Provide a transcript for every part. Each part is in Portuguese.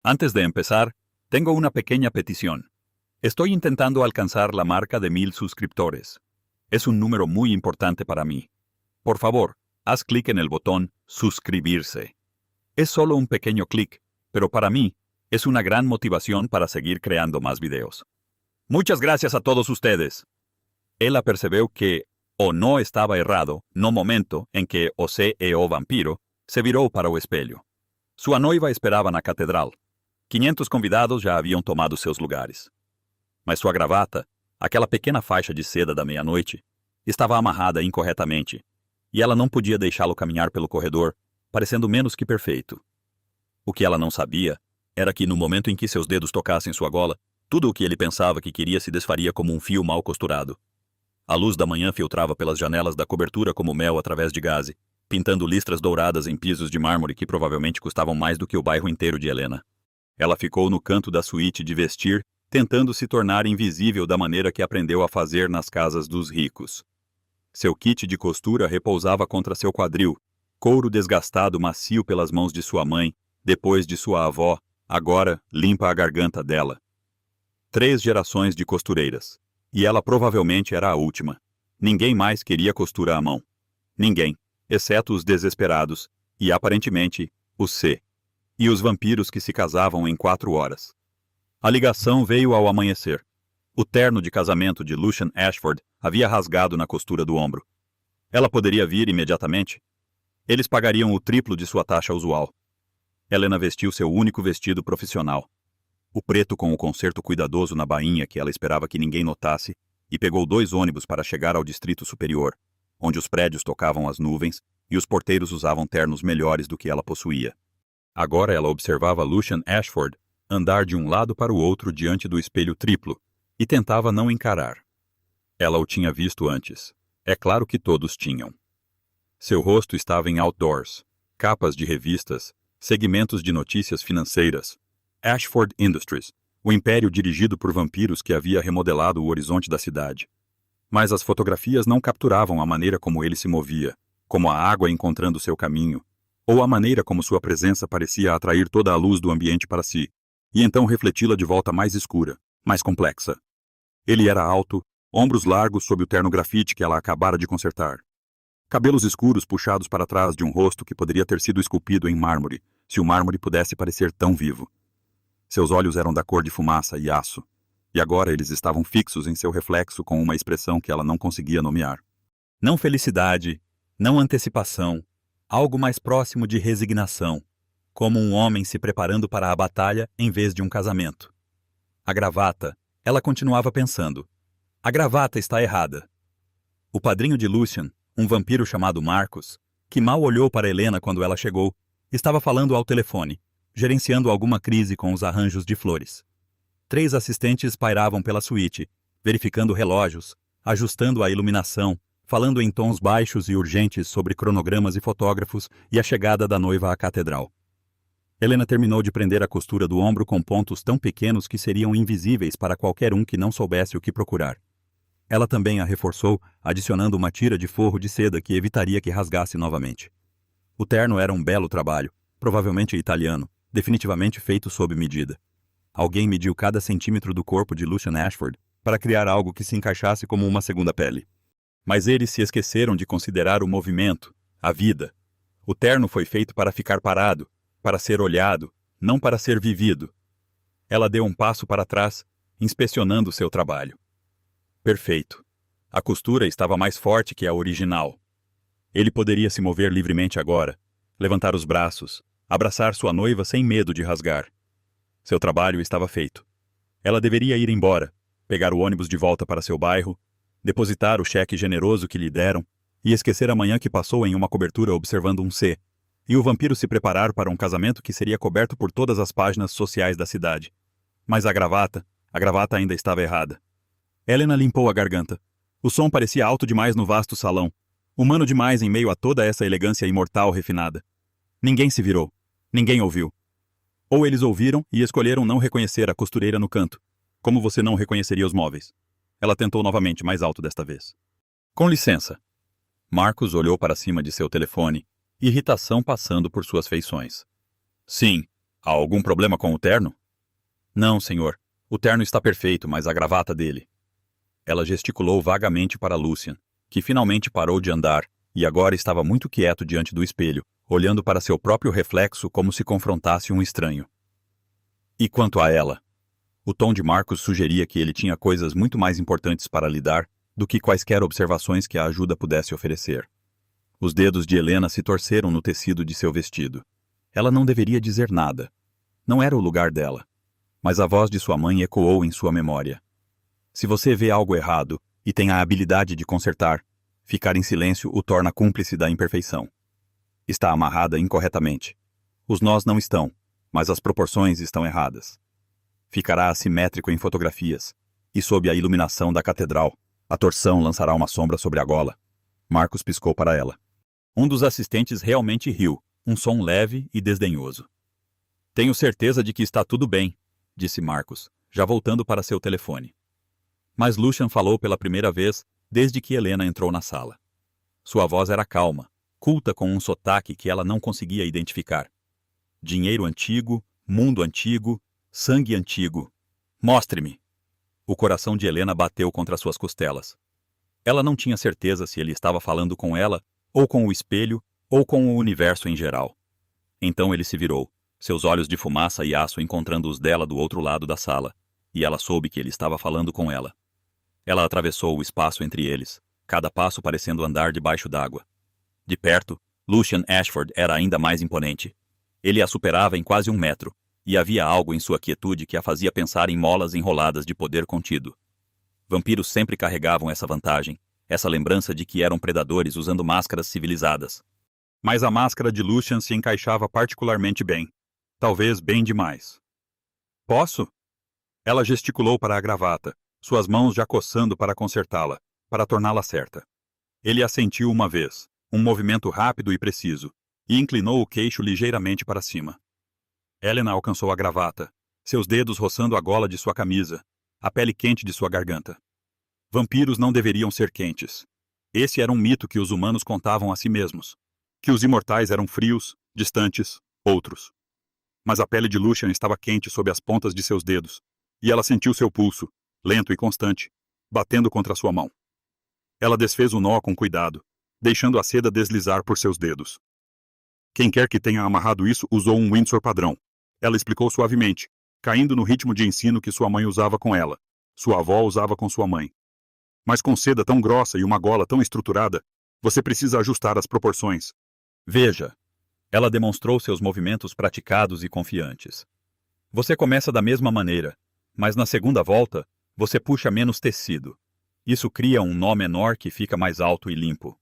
Antes de empezar, tengo una pequeña petición. Estoy intentando alcanzar la marca de 1000 suscriptores. Es un número muy importante para mí. Por favor, haz clic en el botón suscribirse. Es solo un pequeño clic, pero para mí es una gran motivación para seguir creando más videos. Muchas gracias a todos ustedes. Ela percebeu que o no estava errado no momento em que o vampiro se virou para o espelho. Sua noiva esperava na catedral. 500 convidados já haviam tomado seus lugares. Mas sua gravata, aquela pequena faixa de seda da meia-noite, estava amarrada incorretamente, e ela não podia deixá-lo caminhar pelo corredor, parecendo menos que perfeito. O que ela não sabia era que, no momento em que seus dedos tocassem sua gola, tudo o que ele pensava que queria se desfaria como um fio mal costurado. A luz da manhã filtrava pelas janelas da cobertura como mel através de gaze, pintando listras douradas em pisos de mármore que provavelmente custavam mais do que o bairro inteiro de Helena. Ela ficou no canto da suíte de vestir, tentando se tornar invisível da maneira que aprendeu a fazer nas casas dos ricos. Seu kit de costura repousava contra seu quadril, couro desgastado macio pelas mãos de sua mãe, depois de sua avó, agora limpa a garganta dela. 3 gerações de costureiras. E ela provavelmente era a última. Ninguém mais queria costura à mão. Ninguém, exceto os desesperados, e aparentemente, os C. E os vampiros que se casavam em 4 horas. A ligação veio ao amanhecer. O terno de casamento de Lucian Ashford havia rasgado na costura do ombro. Ela poderia vir imediatamente? Eles pagariam o triplo de sua taxa usual. Helena vestiu seu único vestido profissional. O preto com o concerto cuidadoso na bainha que ela esperava que ninguém notasse, e pegou 2 ônibus para chegar ao Distrito Superior, onde os prédios tocavam as nuvens e os porteiros usavam ternos melhores do que ela possuía. Agora ela observava Lucian Ashford andar de um lado para o outro diante do espelho triplo, e tentava não encarar. Ela o tinha visto antes. É claro que todos tinham. Seu rosto estava em outdoors, capas de revistas, segmentos de notícias financeiras. Ashford Industries, o império dirigido por vampiros que havia remodelado o horizonte da cidade. Mas as fotografias não capturavam a maneira como ele se movia, como a água encontrando seu caminho, ou a maneira como sua presença parecia atrair toda a luz do ambiente para si, e então refleti-la de volta mais escura, mais complexa. Ele era alto, ombros largos sob o terno grafite que ela acabara de consertar. Cabelos escuros puxados para trás de um rosto que poderia ter sido esculpido em mármore, se o mármore pudesse parecer tão vivo. Seus olhos eram da cor de fumaça e aço, e agora eles estavam fixos em seu reflexo com uma expressão que ela não conseguia nomear. Não felicidade, não antecipação, algo mais próximo de resignação, como um homem se preparando para a batalha em vez de um casamento. A gravata, ela continuava pensando. A gravata está errada. O padrinho de Lucian, um vampiro chamado Marcos, que mal olhou para Helena quando ela chegou, estava falando ao telefone, gerenciando alguma crise com os arranjos de flores. 3 assistentes pairavam pela suíte, verificando relógios, ajustando a iluminação, falando em tons baixos e urgentes sobre cronogramas e fotógrafos e a chegada da noiva à catedral. Helena terminou de prender a costura do ombro com pontos tão pequenos que seriam invisíveis para qualquer um que não soubesse o que procurar. Ela também a reforçou, adicionando uma tira de forro de seda que evitaria que rasgasse novamente. O terno era um belo trabalho, provavelmente italiano, definitivamente feito sob medida. Alguém mediu cada centímetro do corpo de Lucian Ashford para criar algo que se encaixasse como uma segunda pele. Mas eles se esqueceram de considerar o movimento, a vida. O terno foi feito para ficar parado, para ser olhado, não para ser vivido. Ela deu um passo para trás, inspecionando seu trabalho. Perfeito. A costura estava mais forte que a original. Ele poderia se mover livremente agora, levantar os braços, abraçar sua noiva sem medo de rasgar. Seu trabalho estava feito. Ela deveria ir embora, pegar o ônibus de volta para seu bairro, depositar o cheque generoso que lhe deram e esquecer a manhã que passou em uma cobertura observando um C, e o vampiro se preparar para um casamento que seria coberto por todas as páginas sociais da cidade. Mas a gravata ainda estava errada. Helena limpou a garganta. O som parecia alto demais no vasto salão, humano demais em meio a toda essa elegância imortal refinada. Ninguém se virou. Ninguém ouviu. Ou eles ouviram e escolheram não reconhecer a costureira no canto, como você não reconheceria os móveis. Ela tentou novamente, mais alto desta vez. Com licença. Marcos olhou para cima de seu telefone, irritação passando por suas feições. Sim, Há algum problema com o terno? Não, senhor. O terno está perfeito, mas a gravata dele. Ela gesticulou vagamente para Lucian, que finalmente parou de andar e agora estava muito quieto diante do espelho, olhando para seu próprio reflexo como se confrontasse um estranho. E quanto a ela? O tom de Marcos sugeria que ele tinha coisas muito mais importantes para lidar do que quaisquer observações que a ajuda pudesse oferecer. Os dedos de Helena se torceram no tecido de seu vestido. Ela não deveria dizer nada. Não era o lugar dela. Mas a voz de sua mãe ecoou em sua memória. Se você vê algo errado e tem a habilidade de consertar, ficar em silêncio o torna cúmplice da imperfeição. Está amarrada incorretamente. Os nós não estão, mas as proporções estão erradas. Ficará assimétrico em fotografias, e sob a iluminação da catedral, a torção lançará uma sombra sobre a gola. Marcos piscou para ela. Um dos assistentes realmente riu, um som leve e desdenhoso. Tenho certeza de que está tudo bem, disse Marcos, já voltando para seu telefone. Mas Lucian falou pela primeira vez desde que Helena entrou na sala. Sua voz era calma, culta com um sotaque que ela não conseguia identificar. Dinheiro antigo, mundo antigo, sangue antigo. Mostre-me! O coração de Helena bateu contra suas costelas. Ela não tinha certeza se ele estava falando com ela, ou com o espelho, ou com o universo em geral. Então ele se virou, seus olhos de fumaça e aço encontrando os dela do outro lado da sala, e ela soube que ele estava falando com ela. Ela atravessou o espaço entre eles, cada passo parecendo andar debaixo d'água. De perto, Lucian Ashford era ainda mais imponente. Ele a superava em quase 1 metro, e havia algo em sua quietude que a fazia pensar em molas enroladas de poder contido. Vampiros sempre carregavam essa vantagem, essa lembrança de que eram predadores usando máscaras civilizadas. Mas a máscara de Lucian se encaixava particularmente bem. Talvez bem demais. Posso? Ela gesticulou para a gravata, suas mãos já coçando para consertá-la, para torná-la certa. Ele assentiu uma vez, um movimento rápido e preciso, e inclinou o queixo ligeiramente para cima. Helena alcançou a gravata, seus dedos roçando a gola de sua camisa, a pele quente de sua garganta. Vampiros não deveriam ser quentes. Esse era um mito que os humanos contavam a si mesmos. Que os imortais eram frios, distantes, outros. Mas a pele de Lucian estava quente sob as pontas de seus dedos, e ela sentiu seu pulso, lento e constante, batendo contra sua mão. Ela desfez o nó com cuidado, deixando a seda deslizar por seus dedos. Quem quer que tenha amarrado isso usou um Windsor padrão. Ela explicou suavemente, caindo no ritmo de ensino que sua mãe usava com ela, sua avó usava com sua mãe. Mas com seda tão grossa e uma gola tão estruturada, você precisa ajustar as proporções. Veja. Ela demonstrou seus movimentos praticados e confiantes. Você começa da mesma maneira, mas na segunda volta, você puxa menos tecido. Isso cria um nó menor que fica mais alto e limpo.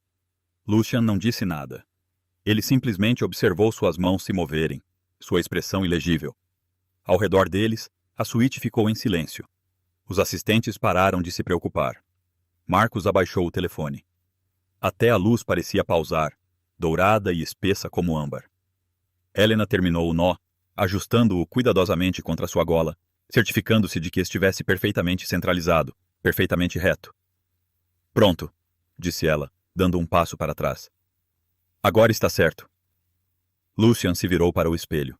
Lucian não disse nada. Ele simplesmente observou suas mãos se moverem, sua expressão ilegível. Ao redor deles, a suíte ficou em silêncio. Os assistentes pararam de se preocupar. Marcos abaixou o telefone. Até a luz parecia pausar, dourada e espessa como âmbar. Helena terminou o nó, ajustando-o cuidadosamente contra sua gola, certificando-se de que estivesse perfeitamente centralizado, perfeitamente reto. Pronto, disse ela, dando um passo para trás. Agora está certo. Lucian se virou para o espelho.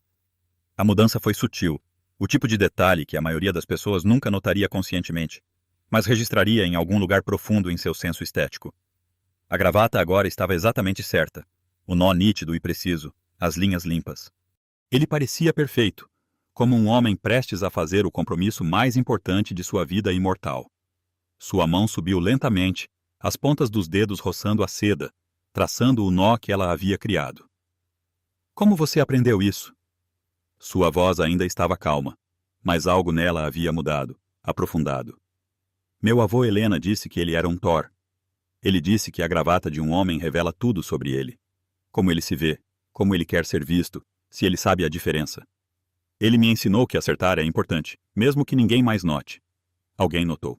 A mudança foi sutil, o tipo de detalhe que a maioria das pessoas nunca notaria conscientemente, mas registraria em algum lugar profundo em seu senso estético. A gravata agora estava exatamente certa, o nó nítido e preciso, as linhas limpas. Ele parecia perfeito, como um homem prestes a fazer o compromisso mais importante de sua vida imortal. Sua mão subiu lentamente, as pontas dos dedos roçando a seda, traçando o nó que ela havia criado. Como você aprendeu isso? Sua voz ainda estava calma, mas algo nela havia mudado, aprofundado. Meu avô Helena disse que ele era um Thor. Ele disse que a gravata de um homem revela tudo sobre ele. Como ele se vê, como ele quer ser visto, se ele sabe a diferença. Ele me ensinou que acertar é importante, mesmo que ninguém mais note. Alguém notou.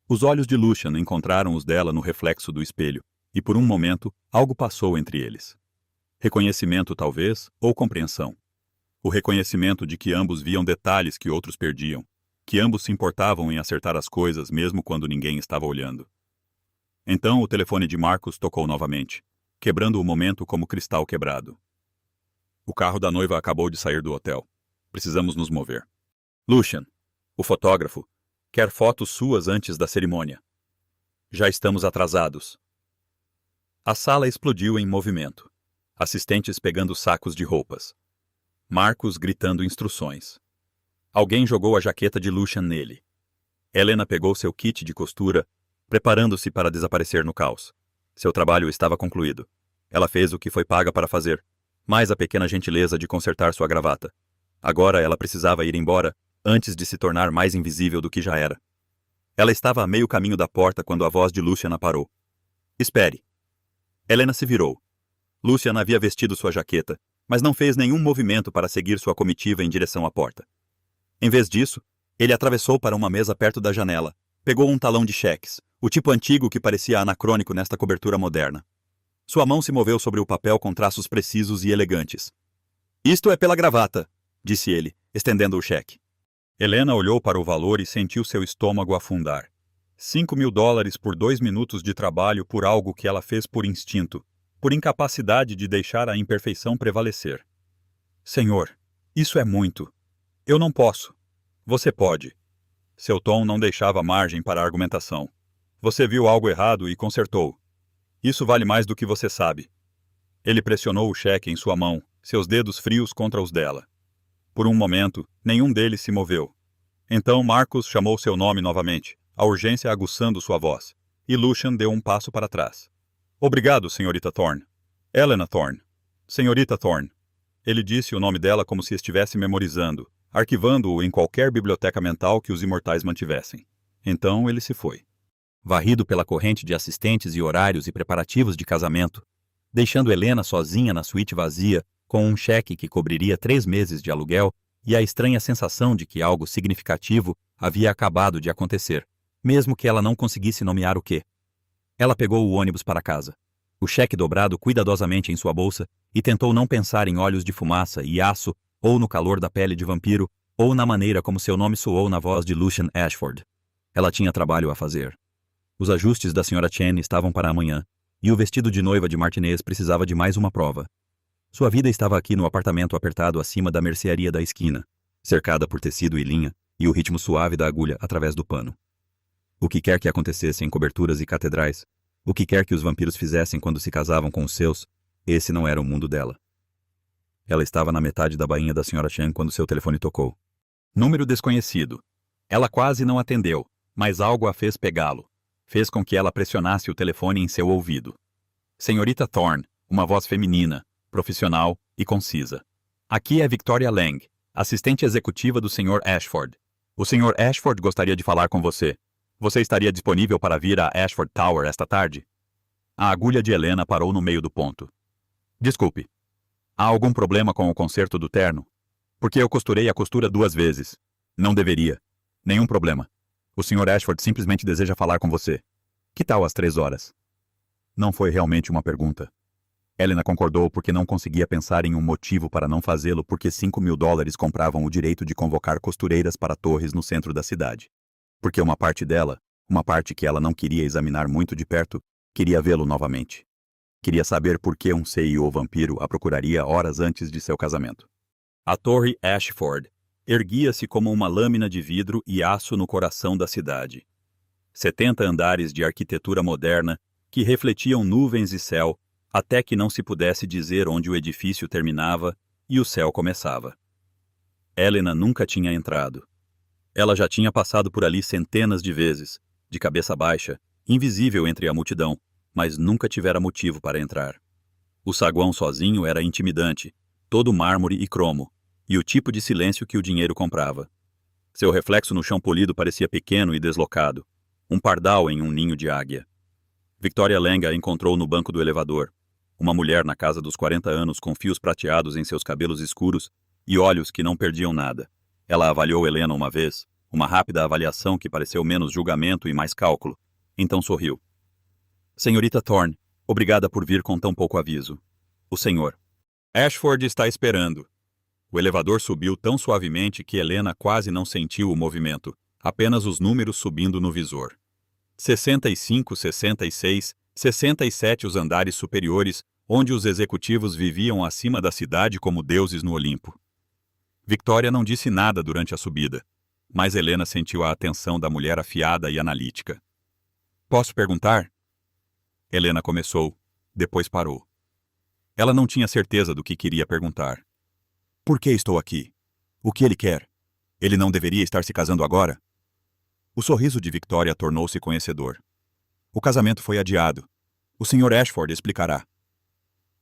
Os olhos de Lucian encontraram os dela no reflexo do espelho, e por um momento, algo passou entre eles. Reconhecimento, talvez, ou compreensão. O reconhecimento de que ambos viam detalhes que outros perdiam, que ambos se importavam em acertar as coisas mesmo quando ninguém estava olhando. Então o telefone de Marcos tocou novamente, quebrando o momento como cristal quebrado. O carro da noiva acabou de sair do hotel. Precisamos nos mover. Lucian, o fotógrafo, quer fotos suas antes da cerimônia. Já estamos atrasados. A sala explodiu em movimento. Assistentes pegando sacos de roupas. Marcos gritando instruções. Alguém jogou a jaqueta de Lucian nele. Helena pegou seu kit de costura, preparando-se para desaparecer no caos. Seu trabalho estava concluído. Ela fez o que foi paga para fazer, mais a pequena gentileza de consertar sua gravata. Agora ela precisava ir embora, antes de se tornar mais invisível do que já era. Ela estava a meio caminho da porta quando a voz de Lucian a parou. Espere. Helena se virou. Lucian havia vestido sua jaqueta, mas não fez nenhum movimento para seguir sua comitiva em direção à porta. Em vez disso, ele atravessou para uma mesa perto da janela, pegou um talão de cheques, o tipo antigo que parecia anacrônico nesta cobertura moderna. Sua mão se moveu sobre o papel com traços precisos e elegantes. Isto é pela gravata, disse ele, estendendo o cheque. Helena olhou para o valor e sentiu seu estômago afundar. $5.000 por 2 minutos de trabalho por algo que ela fez por instinto, por incapacidade de deixar a imperfeição prevalecer. Senhor, isso é muito. Eu não posso. Você pode. Seu tom não deixava margem para argumentação. Você viu algo errado e consertou. Isso vale mais do que você sabe. Ele pressionou o cheque em sua mão, seus dedos frios contra os dela. Por um momento, nenhum deles se moveu. Então Marcos chamou seu nome novamente, a urgência aguçando sua voz, e Lucian deu um passo para trás. Obrigado, senhorita Thorne. Helena Thorne. Senhorita Thorne. Ele disse o nome dela como se estivesse memorizando, arquivando-o em qualquer biblioteca mental que os imortais mantivessem. Então ele se foi. Varrido pela corrente de assistentes e horários e preparativos de casamento, deixando Helena sozinha na suíte vazia, com um cheque que cobriria 3 meses de aluguel e a estranha sensação de que algo significativo havia acabado de acontecer, mesmo que ela não conseguisse nomear o quê. Ela pegou o ônibus para casa, o cheque dobrado cuidadosamente em sua bolsa, e tentou não pensar em olhos de fumaça e aço, ou no calor da pele de vampiro, ou na maneira como seu nome soou na voz de Lucian Ashford. Ela tinha trabalho a fazer. Os ajustes da Sra. Chen estavam para amanhã, e o vestido de noiva de Martinez precisava de mais uma prova. Sua vida estava aqui no apartamento apertado acima da mercearia da esquina, cercada por tecido e linha, e o ritmo suave da agulha através do pano. O que quer que acontecesse em coberturas e catedrais, o que quer que os vampiros fizessem quando se casavam com os seus, esse não era o mundo dela. Ela estava na metade da bainha da Sra. Chen quando seu telefone tocou. Número desconhecido. Ela quase não atendeu, mas algo a fez pegá-lo. Fez com que ela pressionasse o telefone em seu ouvido. Senhorita Thorne, uma voz feminina, profissional e concisa. Aqui é Victoria Lang, assistente executiva do Sr. Ashford. O Sr. Ashford gostaria de falar com você. Você estaria disponível para vir a Ashford Tower esta tarde? A agulha de Helena parou no meio do ponto. Desculpe. Há algum problema com o conserto do terno? Porque eu costurei a costura 2 vezes. Não deveria. Nenhum problema. O Sr. Ashford simplesmente deseja falar com você. Que tal às 3 horas? Não foi realmente uma pergunta. Helena concordou porque não conseguia pensar em um motivo para não fazê-lo, porque $5.000 compravam o direito de convocar costureiras para torres no centro da cidade. Porque uma parte dela, uma parte que ela não queria examinar muito de perto, queria vê-lo novamente. Queria saber por que um CEO vampiro a procuraria horas antes de seu casamento. A Torre Ashford erguia-se como uma lâmina de vidro e aço no coração da cidade. 70 andares de arquitetura moderna que refletiam nuvens e céu, até que não se pudesse dizer onde o edifício terminava e o céu começava. Helena nunca tinha entrado. Ela já tinha passado por ali centenas de vezes, de cabeça baixa, invisível entre a multidão, mas nunca tivera motivo para entrar. O saguão sozinho era intimidante, todo mármore e cromo, e o tipo de silêncio que o dinheiro comprava. Seu reflexo no chão polido parecia pequeno e deslocado, um pardal em um ninho de águia. Victoria Lang a encontrou no banco do elevador, uma mulher na casa dos 40 anos com fios prateados em seus cabelos escuros e olhos que não perdiam nada. Ela avaliou Helena uma vez, uma rápida avaliação que pareceu menos julgamento e mais cálculo. Então sorriu. Senhorita Thorne, obrigada por vir com tão pouco aviso. O senhor. Ashford está esperando. O elevador subiu tão suavemente que Helena quase não sentiu o movimento, apenas os números subindo no visor. 65, 66, 67 os andares superiores, onde os executivos viviam acima da cidade como deuses no Olimpo. Victoria não disse nada durante a subida, mas Helena sentiu a atenção da mulher afiada e analítica. Posso perguntar? Helena começou, depois parou. Ela não tinha certeza do que queria perguntar. Por que estou aqui? O que ele quer? Ele não deveria estar se casando agora? O sorriso de Victoria tornou-se conhecedor. O casamento foi adiado. O Sr. Ashford explicará.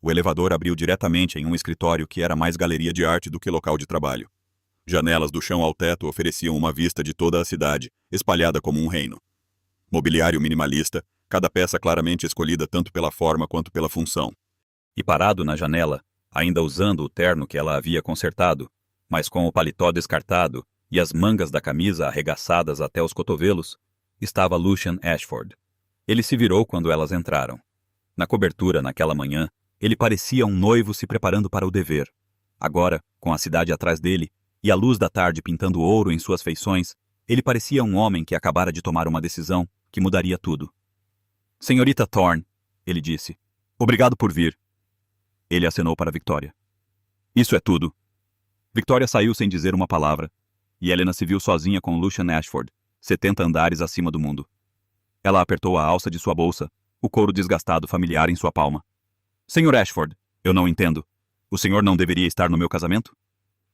O elevador abriu diretamente em um escritório que era mais galeria de arte do que local de trabalho. Janelas do chão ao teto ofereciam uma vista de toda a cidade, espalhada como um reino. Mobiliário minimalista, cada peça claramente escolhida tanto pela forma quanto pela função. E parado na janela, ainda usando o terno que ela havia consertado, mas com o paletó descartado e as mangas da camisa arregaçadas até os cotovelos, estava Lucian Ashford. Ele se virou quando elas entraram. Na cobertura, naquela manhã, ele parecia um noivo se preparando para o dever. Agora, com a cidade atrás dele, e a luz da tarde pintando ouro em suas feições, ele parecia um homem que acabara de tomar uma decisão que mudaria tudo. Senhorita Thorne, ele disse, obrigado por vir. Ele acenou para Victoria. Isso é tudo. Victoria saiu sem dizer uma palavra, e Helena se viu sozinha com Lucian Ashford, 70 andares acima do mundo. Ela apertou a alça de sua bolsa, o couro desgastado familiar em sua palma. Sr. Ashford, eu não entendo. O senhor não deveria estar no meu casamento?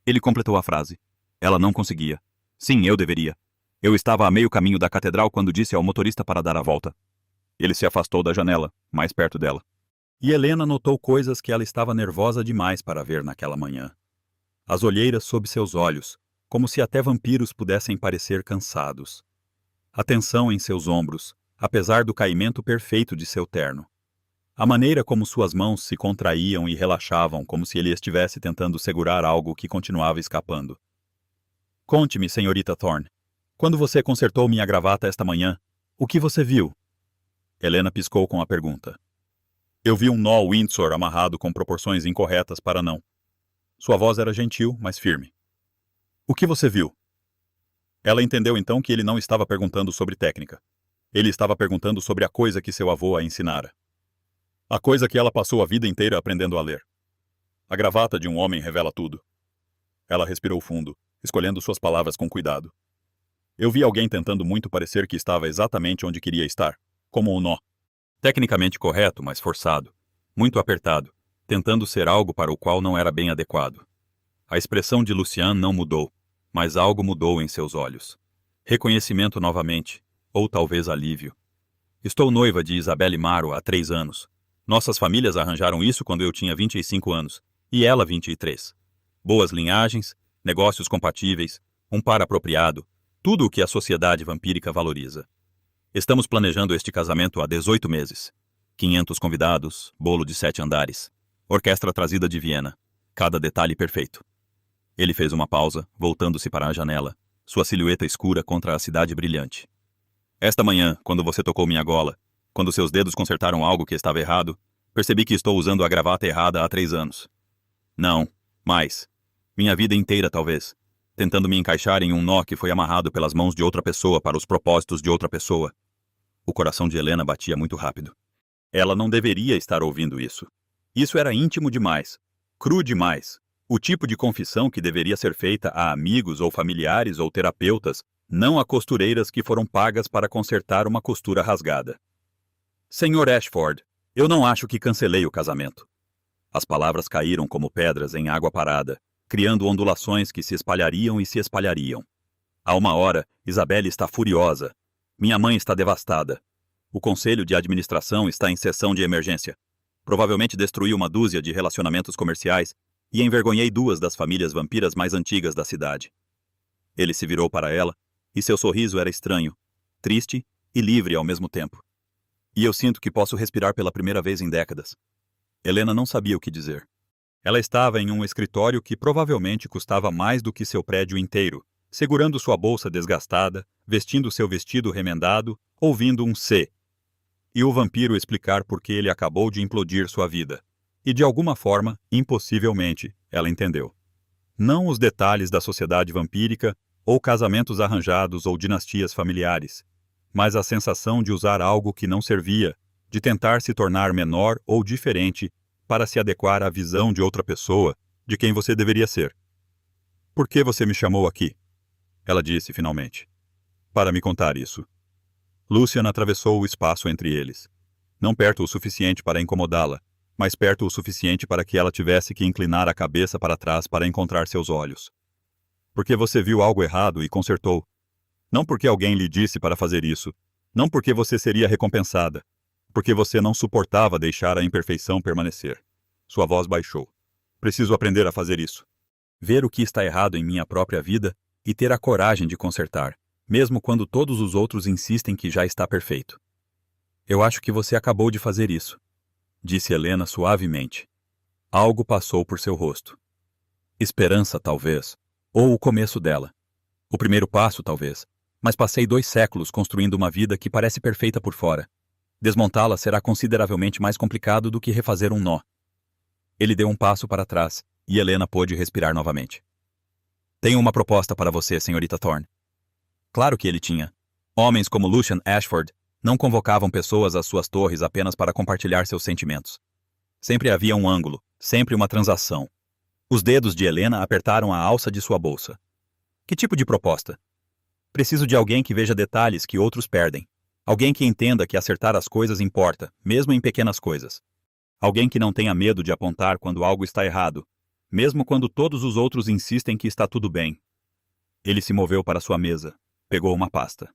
Ele completou a frase. Ela não conseguia. Sim, eu deveria. Eu estava a meio caminho da catedral quando disse ao motorista para dar a volta. Ele se afastou da janela, mais perto dela. E Helena notou coisas que ela estava nervosa demais para ver naquela manhã. As olheiras sob seus olhos, como se até vampiros pudessem parecer cansados. A tensão em seus ombros, apesar do caimento perfeito de seu terno. A maneira como suas mãos se contraíam e relaxavam como se ele estivesse tentando segurar algo que continuava escapando. Conte-me, senhorita Thorne. Quando você consertou minha gravata esta manhã, o que você viu? Helena piscou com a pergunta. Eu vi um nó Windsor amarrado com proporções incorretas para não. Sua voz era gentil, mas firme. O que você viu? Ela entendeu então que ele não estava perguntando sobre técnica. Ele estava perguntando sobre a coisa que seu avô a ensinara. A coisa que ela passou a vida inteira aprendendo a ler. A gravata de um homem revela tudo. Ela respirou fundo, escolhendo suas palavras com cuidado. Eu vi alguém tentando muito parecer que estava exatamente onde queria estar, como um nó. Tecnicamente correto, mas forçado. Muito apertado, tentando ser algo para o qual não era bem adequado. A expressão de Lucian não mudou, mas algo mudou em seus olhos. Reconhecimento novamente, ou talvez alívio. Estou noiva de Isabelle Maro há 3 anos. Nossas famílias arranjaram isso quando eu tinha 25 anos, e ela 23. Boas linhagens, negócios compatíveis, um par apropriado, tudo o que a sociedade vampírica valoriza. Estamos planejando este casamento há 18 meses. 500 convidados, bolo de 7 andares, orquestra trazida de Viena, cada detalhe perfeito. Ele fez uma pausa, voltando-se para a janela, sua silhueta escura contra a cidade brilhante. Esta manhã, quando você tocou minha gola, quando seus dedos consertaram algo que estava errado, percebi que estou usando a gravata errada há 3 anos. Não, mais. Minha vida inteira, talvez. Tentando me encaixar em um nó que foi amarrado pelas mãos de outra pessoa para os propósitos de outra pessoa. O coração de Helena batia muito rápido. Ela não deveria estar ouvindo isso. Isso era íntimo demais. Cru demais. O tipo de confissão que deveria ser feita a amigos ou familiares ou terapeutas, não a costureiras que foram pagas para consertar uma costura rasgada. Sr. Ashford, eu não acho que cancelei o casamento. As palavras caíram como pedras em água parada, criando ondulações que se espalhariam e se espalhariam. Há 1 hora, Isabelle está furiosa. Minha mãe está devastada. O conselho de administração está em sessão de emergência. Provavelmente destruí 1 dúzia de relacionamentos comerciais e envergonhei 2 das famílias vampiras mais antigas da cidade. Ele se virou para ela, e seu sorriso era estranho, triste e livre ao mesmo tempo. E eu sinto que posso respirar pela primeira vez em décadas. Helena não sabia o que dizer. Ela estava em um escritório que provavelmente custava mais do que seu prédio inteiro, segurando sua bolsa desgastada, vestindo seu vestido remendado, ouvindo um C. E o vampiro explicar por que ele acabou de implodir sua vida. E de alguma forma, impossivelmente, ela entendeu. Não os detalhes da sociedade vampírica, ou casamentos arranjados ou dinastias familiares, mas a sensação de usar algo que não servia, de tentar se tornar menor ou diferente, para se adequar à visão de outra pessoa de quem você deveria ser. Por que você me chamou aqui? Ela disse finalmente. Para me contar isso. Lucian atravessou o espaço entre eles. Não perto o suficiente para incomodá-la, mas perto o suficiente para que ela tivesse que inclinar a cabeça para trás para encontrar seus olhos. Porque você viu algo errado e consertou. Não porque alguém lhe disse para fazer isso. Não porque você seria recompensada. Porque você não suportava deixar a imperfeição permanecer. Sua voz baixou. Preciso aprender a fazer isso. Ver o que está errado em minha própria vida e ter a coragem de consertar, mesmo quando todos os outros insistem que já está perfeito. Eu acho que você acabou de fazer isso, disse Helena suavemente. Algo passou por seu rosto. Esperança, talvez, ou o começo dela. O primeiro passo, talvez, mas passei 2 séculos construindo uma vida que parece perfeita por fora. Desmontá-la será consideravelmente mais complicado do que refazer um nó. Ele deu um passo para trás, e Helena pôde respirar novamente. Tenho uma proposta para você, senhorita Thorne. Claro que ele tinha. Homens como Lucian Ashford não convocavam pessoas às suas torres apenas para compartilhar seus sentimentos. Sempre havia um ângulo, sempre uma transação. Os dedos de Helena apertaram a alça de sua bolsa. Que tipo de proposta? Preciso de alguém que veja detalhes que outros perdem. Alguém que entenda que acertar as coisas importa, mesmo em pequenas coisas. Alguém que não tenha medo de apontar quando algo está errado, mesmo quando todos os outros insistem que está tudo bem. Ele se moveu para sua mesa, pegou uma pasta.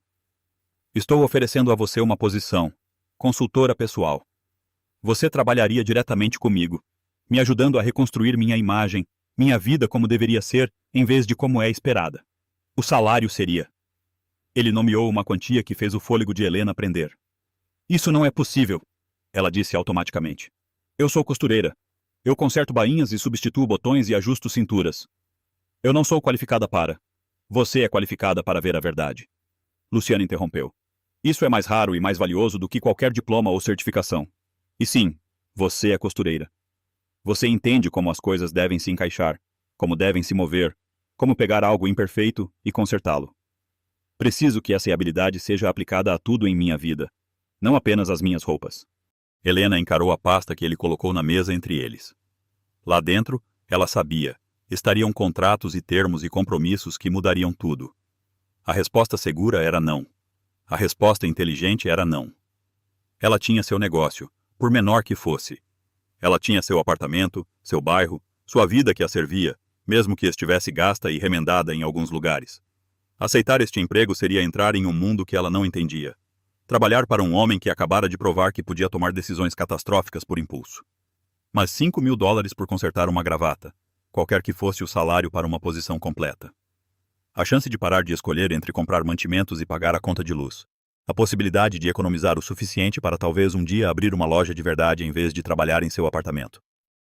Estou oferecendo a você uma posição, consultora pessoal. Você trabalharia diretamente comigo, me ajudando a reconstruir minha imagem, minha vida como deveria ser, em vez de como é esperada. O salário seria... Ele nomeou uma quantia que fez o fôlego de Helena prender. Isso não é possível, ela disse automaticamente. Eu sou costureira. Eu conserto bainhas e substituo botões e ajusto cinturas. Eu não sou qualificada para... Você é qualificada para ver a verdade. Luciana interrompeu. Isso é mais raro e mais valioso do que qualquer diploma ou certificação. E sim, você é costureira. Você entende como as coisas devem se encaixar, como devem se mover, como pegar algo imperfeito e consertá-lo. Preciso que essa habilidade seja aplicada a tudo em minha vida, não apenas às minhas roupas. Helena encarou a pasta que ele colocou na mesa entre eles. Lá dentro, ela sabia, estariam contratos e termos e compromissos que mudariam tudo. A resposta segura era não. A resposta inteligente era não. Ela tinha seu negócio, por menor que fosse. Ela tinha seu apartamento, seu bairro, sua vida que a servia, mesmo que estivesse gasta e remendada em alguns lugares. Aceitar este emprego seria entrar em um mundo que ela não entendia. Trabalhar para um homem que acabara de provar que podia tomar decisões catastróficas por impulso. Mas $5.000 por consertar uma gravata, qualquer que fosse o salário para uma posição completa. A chance de parar de escolher entre comprar mantimentos e pagar a conta de luz. A possibilidade de economizar o suficiente para talvez um dia abrir uma loja de verdade em vez de trabalhar em seu apartamento.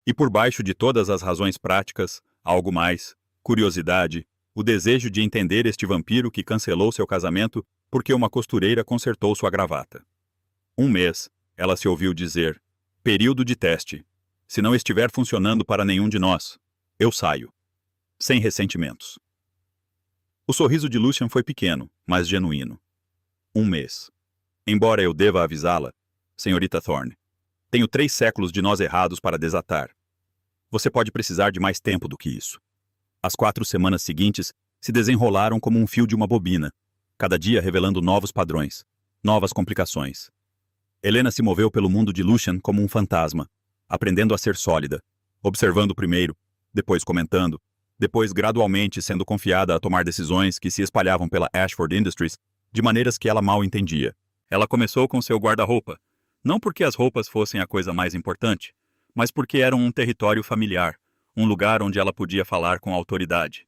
E por baixo de todas as razões práticas, algo mais, curiosidade, o desejo de entender este vampiro que cancelou seu casamento porque uma costureira consertou sua gravata. 1 mês, ela se ouviu dizer, período de teste. Se não estiver funcionando para nenhum de nós, eu saio. Sem ressentimentos. O sorriso de Lucian foi pequeno, mas genuíno. 1 mês. Embora eu deva avisá-la, senhorita Thorne, tenho 3 séculos de nós errados para desatar. Você pode precisar de mais tempo do que isso. As 4 semanas seguintes se desenrolaram como um fio de uma bobina, cada dia revelando novos padrões, novas complicações. Helena se moveu pelo mundo de Lucian como um fantasma, aprendendo a ser sólida, observando primeiro, depois comentando, depois gradualmente sendo confiada a tomar decisões que se espalhavam pela Ashford Industries de maneiras que ela mal entendia. Ela começou com seu guarda-roupa, não porque as roupas fossem a coisa mais importante, mas porque eram um território familiar, um lugar onde ela podia falar com autoridade.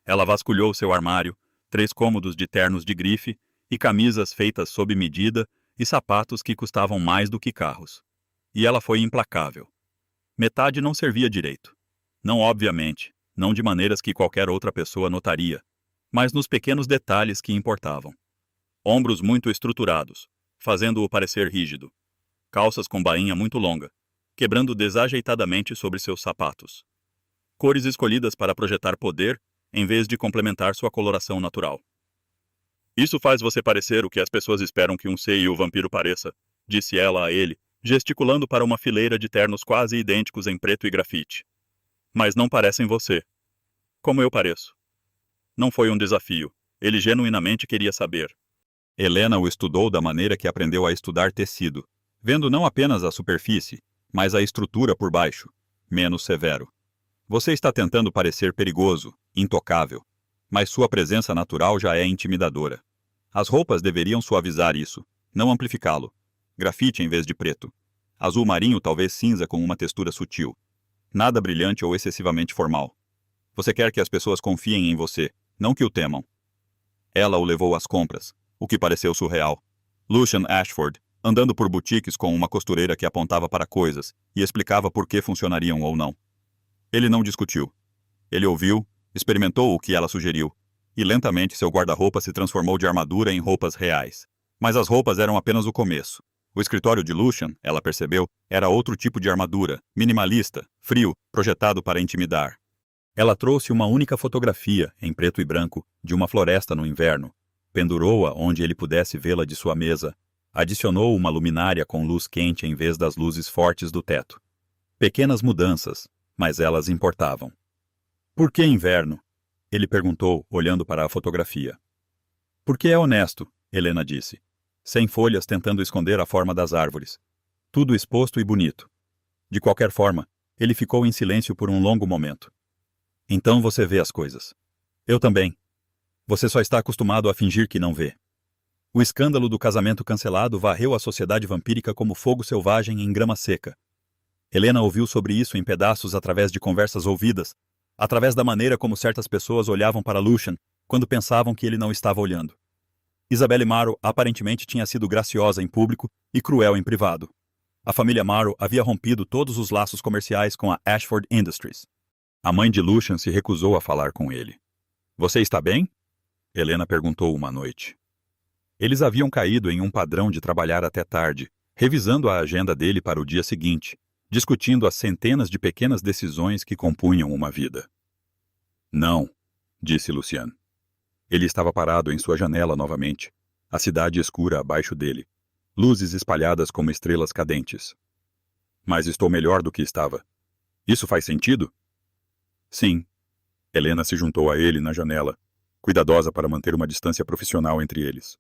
Ela vasculhou seu armário, 3 cômodos de ternos de grife e camisas feitas sob medida e sapatos que custavam mais do que carros. E ela foi implacável. Metade não servia direito. Não obviamente, não de maneiras que qualquer outra pessoa notaria, mas nos pequenos detalhes que importavam. Ombros muito estruturados, fazendo-o parecer rígido. Calças com bainha muito longa, quebrando desajeitadamente sobre seus sapatos. Cores escolhidas para projetar poder, em vez de complementar sua coloração natural. Isso faz você parecer o que as pessoas esperam que um seio vampiro pareça, disse ela a ele, gesticulando para uma fileira de ternos quase idênticos em preto e grafite. Mas não parecem você. Como eu pareço? Não foi um desafio. Ele genuinamente queria saber. Helena o estudou da maneira que aprendeu a estudar tecido, vendo não apenas a superfície, mas a estrutura por baixo, menos severo. Você está tentando parecer perigoso, intocável, mas sua presença natural já é intimidadora. As roupas deveriam suavizar isso, não amplificá-lo. Grafite em vez de preto. Azul marinho talvez cinza com uma textura sutil. Nada brilhante ou excessivamente formal. Você quer que as pessoas confiem em você, não que o temam. Ela o levou às compras, o que pareceu surreal. Lucian Ashford, andando por boutiques com uma costureira que apontava para coisas e explicava por que funcionariam ou não. Ele não discutiu. Ele ouviu, experimentou o que ela sugeriu, e lentamente seu guarda-roupa se transformou de armadura em roupas reais. Mas as roupas eram apenas o começo. O escritório de Lucian, ela percebeu, era outro tipo de armadura, minimalista, frio, projetado para intimidar. Ela trouxe uma única fotografia, em preto e branco, de uma floresta no inverno. Pendurou-a onde ele pudesse vê-la de sua mesa. Adicionou uma luminária com luz quente em vez das luzes fortes do teto. Pequenas mudanças, mas elas importavam. Por que inverno? Ele perguntou, olhando para a fotografia. Porque é honesto, Helena disse. Sem folhas tentando esconder a forma das árvores. Tudo exposto e bonito. De qualquer forma, ele ficou em silêncio por um longo momento. Então você vê as coisas. Eu também. Você só está acostumado a fingir que não vê. O escândalo do casamento cancelado varreu a sociedade vampírica como fogo selvagem em grama seca. Helena ouviu sobre isso em pedaços através de conversas ouvidas, através da maneira como certas pessoas olhavam para Lucian quando pensavam que ele não estava olhando. Isabelle Marrow aparentemente tinha sido graciosa em público e cruel em privado. A família Marrow havia rompido todos os laços comerciais com a Ashford Industries. A mãe de Lucian se recusou a falar com ele. Você está bem? Helena perguntou uma noite. Eles haviam caído em um padrão de trabalhar até tarde, revisando a agenda dele para o dia seguinte, discutindo as centenas de pequenas decisões que compunham uma vida. Não, disse Lucian. Ele estava parado em sua janela novamente, a cidade escura abaixo dele, luzes espalhadas como estrelas cadentes. Mas estou melhor do que estava. Isso faz sentido? Sim. Helena se juntou a ele na janela, cuidadosa para manter uma distância profissional entre eles.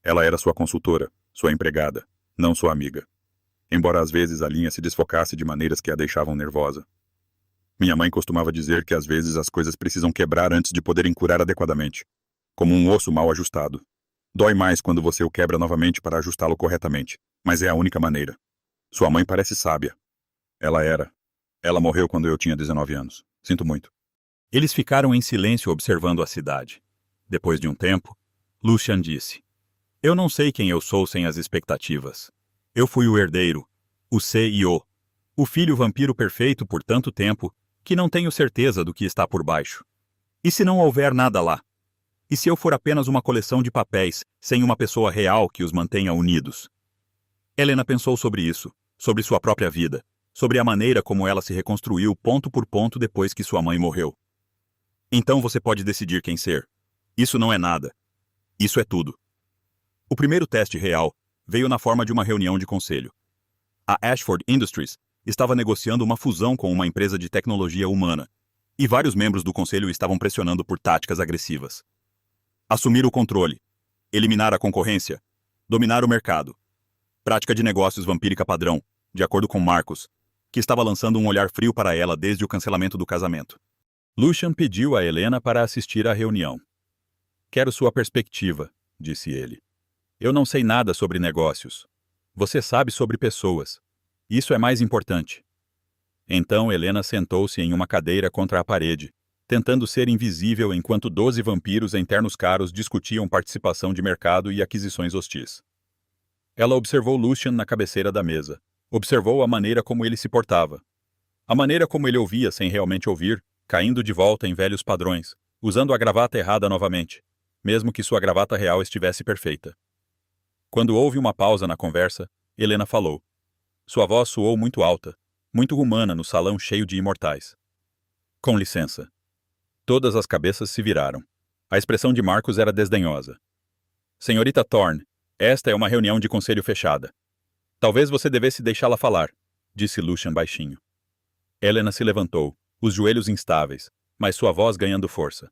Ela era sua consultora, sua empregada, não sua amiga. Embora às vezes a linha se desfocasse de maneiras que a deixavam nervosa. Minha mãe costumava dizer que às vezes as coisas precisam quebrar antes de poderem curar adequadamente. Como um osso mal ajustado. Dói mais quando você o quebra novamente para ajustá-lo corretamente, mas é a única maneira. Sua mãe parece sábia. Ela era. Ela morreu quando eu tinha 19 anos. Sinto muito. Eles ficaram em silêncio observando a cidade. Depois de um tempo, Lucian disse: Eu não sei quem eu sou sem as expectativas. Eu fui o herdeiro, o CEO, o filho vampiro perfeito por tanto tempo que não tenho certeza do que está por baixo. E se não houver nada lá? E se eu for apenas uma coleção de papéis, sem uma pessoa real que os mantenha unidos? Helena pensou sobre isso, sobre sua própria vida, sobre a maneira como ela se reconstruiu ponto por ponto depois que sua mãe morreu. Então você pode decidir quem ser. Isso não é nada. Isso é tudo. O primeiro teste real veio na forma de uma reunião de conselho. A Ashford Industries estava negociando uma fusão com uma empresa de tecnologia humana, e vários membros do conselho estavam pressionando por táticas agressivas. Assumir o controle, eliminar a concorrência, dominar o mercado. Prática de negócios vampírica padrão, de acordo com Marcus, que estava lançando um olhar frio para ela desde o cancelamento do casamento. Lucian pediu a Helena para assistir à reunião. Quero sua perspectiva, disse ele. Eu não sei nada sobre negócios. Você sabe sobre pessoas. Isso é mais importante. Então Helena sentou-se em uma cadeira contra a parede, tentando ser invisível enquanto 12 vampiros em ternos caros discutiam participação de mercado e aquisições hostis. Ela observou Lucian na cabeceira da mesa. Observou a maneira como ele se portava. A maneira como ele ouvia sem realmente ouvir, caindo de volta em velhos padrões, usando a gravata errada novamente, mesmo que sua gravata real estivesse perfeita. Quando houve uma pausa na conversa, Helena falou. Sua voz soou muito alta, muito humana no salão cheio de imortais. Com licença. Todas as cabeças se viraram. A expressão de Marcus era desdenhosa. Senhorita Thorne, esta é uma reunião de conselho fechada. Talvez você devesse deixá-la falar, disse Lucian baixinho. Helena se levantou, os joelhos instáveis, mas sua voz ganhando força.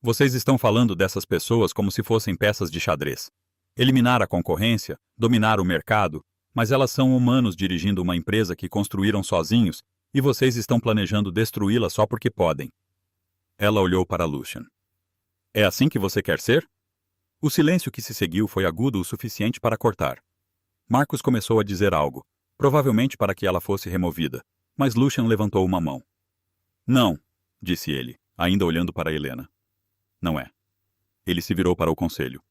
Vocês estão falando dessas pessoas como se fossem peças de xadrez. Eliminar a concorrência, dominar o mercado, mas elas são humanos dirigindo uma empresa que construíram sozinhos e vocês estão planejando destruí-la só porque podem. Ela olhou para Lucian. É assim que você quer ser? O silêncio que se seguiu foi agudo o suficiente para cortar. Marcos começou a dizer algo, provavelmente para que ela fosse removida, mas Lucian levantou uma mão. Não, disse ele, ainda olhando para Helena. Não é. Ele se virou para o conselho.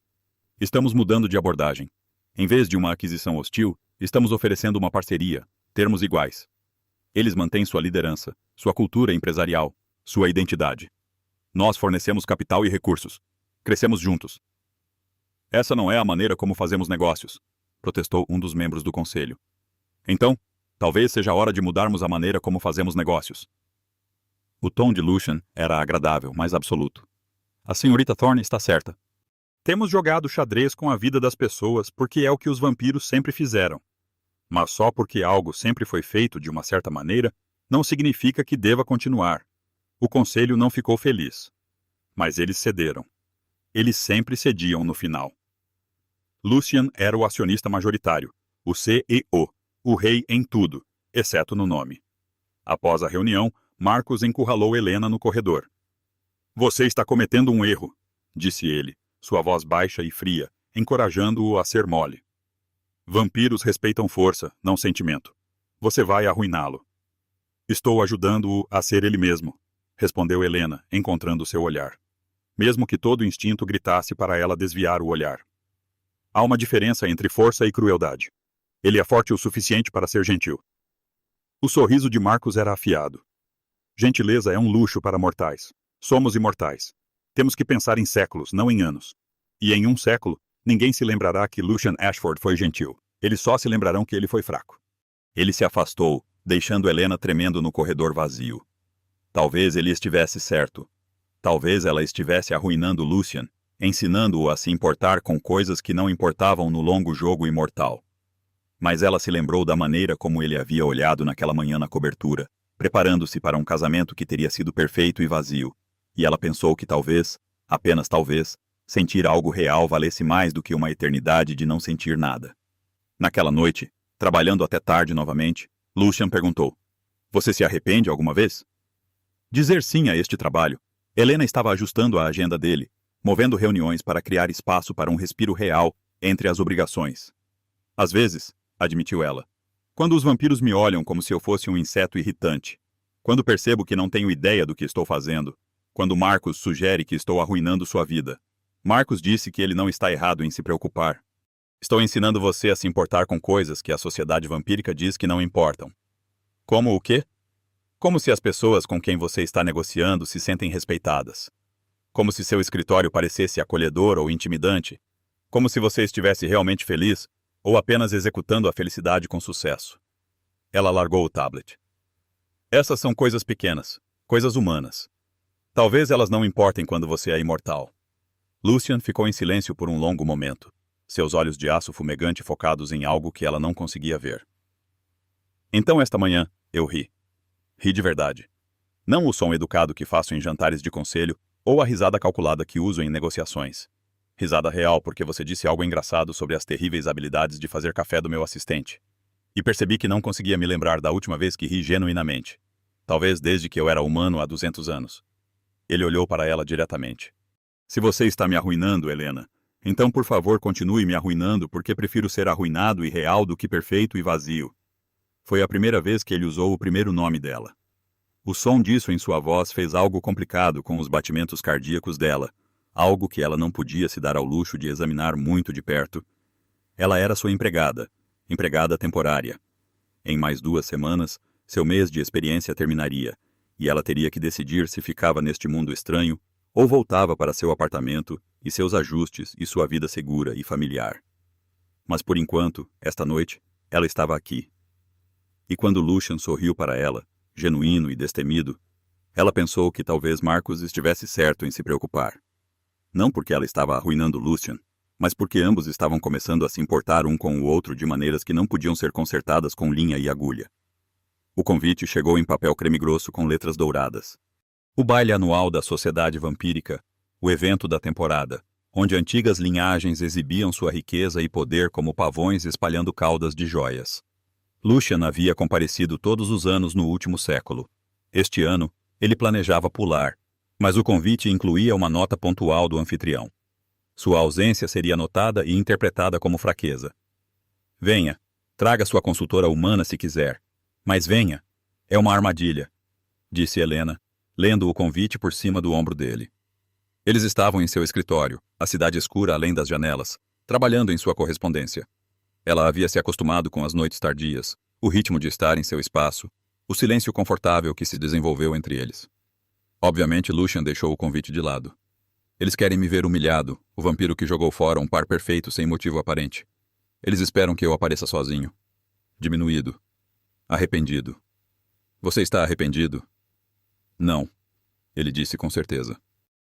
Estamos mudando de abordagem. Em vez de uma aquisição hostil, estamos oferecendo uma parceria, termos iguais. Eles mantêm sua liderança, sua cultura empresarial, sua identidade. Nós fornecemos capital e recursos. Crescemos juntos. Essa não é a maneira como fazemos negócios, protestou um dos membros do conselho. Então, talvez seja a hora de mudarmos a maneira como fazemos negócios. O tom de Lucian era agradável, mas absoluto. A senhorita Thorne está certa. Temos jogado xadrez com a vida das pessoas porque é o que os vampiros sempre fizeram. Mas só porque algo sempre foi feito de uma certa maneira, não significa que deva continuar. O conselho não ficou feliz. Mas eles cederam. Eles sempre cediam no final. Lucian era o acionista majoritário, o CEO, o rei em tudo, exceto no nome. Após a reunião, Marcos encurralou Helena no corredor. Você está cometendo um erro, disse ele, sua voz baixa e fria, encorajando-o a ser mole. Vampiros respeitam força, não sentimento. Você vai arruiná-lo. Estou ajudando-o a ser ele mesmo, respondeu Helena, encontrando seu olhar. Mesmo que todo instinto gritasse para ela desviar o olhar. Há uma diferença entre força e crueldade. Ele é forte o suficiente para ser gentil. O sorriso de Marcos era afiado. Gentileza é um luxo para mortais. Somos imortais. Temos que pensar em séculos, não em anos. E em um século, ninguém se lembrará que Lucian Ashford foi gentil. Eles só se lembrarão que ele foi fraco. Ele se afastou, deixando Helena tremendo no corredor vazio. Talvez ele estivesse certo. Talvez ela estivesse arruinando Lucian, ensinando-o a se importar com coisas que não importavam no longo jogo imortal. Mas ela se lembrou da maneira como ele havia olhado naquela manhã na cobertura, preparando-se para um casamento que teria sido perfeito e vazio, e ela pensou que talvez, apenas talvez, sentir algo real valesse mais do que uma eternidade de não sentir nada. Naquela noite, trabalhando até tarde novamente, Lucian perguntou, você se arrepende alguma vez? Dizer sim a este trabalho, Helena estava ajustando a agenda dele, movendo reuniões para criar espaço para um respiro real entre as obrigações. Às vezes, admitiu ela, quando os vampiros me olham como se eu fosse um inseto irritante, quando percebo que não tenho ideia do que estou fazendo, quando Marcos sugere que estou arruinando sua vida. Marcos disse que ele não está errado em se preocupar. Estou ensinando você a se importar com coisas que a sociedade vampírica diz que não importam. Como o quê? Como se as pessoas com quem você está negociando se sentem respeitadas. Como se seu escritório parecesse acolhedor ou intimidante. Como se você estivesse realmente feliz ou apenas executando a felicidade com sucesso. Ela largou o tablet. Essas são coisas pequenas, coisas humanas. Talvez elas não importem quando você é imortal. Lucian ficou em silêncio por um longo momento, seus olhos de aço fumegante focados em algo que ela não conseguia ver. Então esta manhã, eu ri. Ri de verdade. Não o som educado que faço em jantares de conselho ou a risada calculada que uso em negociações. Risada real porque você disse algo engraçado sobre as terríveis habilidades de fazer café do meu assistente. E percebi que não conseguia me lembrar da última vez que ri genuinamente. Talvez desde que eu era humano há 200 anos. Ele olhou para ela diretamente. Se você está me arruinando, Helena, então por favor continue me arruinando porque prefiro ser arruinado e real do que perfeito e vazio. Foi a primeira vez que ele usou o primeiro nome dela. O som disso em sua voz fez algo complicado com os batimentos cardíacos dela, algo que ela não podia se dar ao luxo de examinar muito de perto. Ela era sua empregada temporária. Em mais 2 semanas, seu mês de experiência terminaria, e ela teria que decidir se ficava neste mundo estranho ou voltava para seu apartamento e seus ajustes e sua vida segura e familiar. Mas por enquanto, esta noite, ela estava aqui. E quando Lucian sorriu para ela, genuíno e destemido, ela pensou que talvez Marcos estivesse certo em se preocupar. Não porque ela estava arruinando Lucian, mas porque ambos estavam começando a se importar um com o outro de maneiras que não podiam ser consertadas com linha e agulha. O convite chegou em papel creme grosso com letras douradas. O baile anual da Sociedade Vampírica, o evento da temporada, onde antigas linhagens exibiam sua riqueza e poder como pavões espalhando caudas de joias. Lucian havia comparecido todos os anos no último século. Este ano, ele planejava pular, mas o convite incluía uma nota pontual do anfitrião. Sua ausência seria notada e interpretada como fraqueza. Venha, traga sua consultora humana se quiser. Mas venha, é uma armadilha, disse Helena, lendo o convite por cima do ombro dele. Eles estavam em seu escritório, a cidade escura além das janelas, trabalhando em sua correspondência. Ela havia se acostumado com as noites tardias, o ritmo de estar em seu espaço, o silêncio confortável que se desenvolveu entre eles. Obviamente, Lucian deixou o convite de lado. Eles querem me ver humilhado, o vampiro que jogou fora um par perfeito sem motivo aparente. Eles esperam que eu apareça sozinho. Diminuído. Arrependido. Você está arrependido? Não, ele disse com certeza.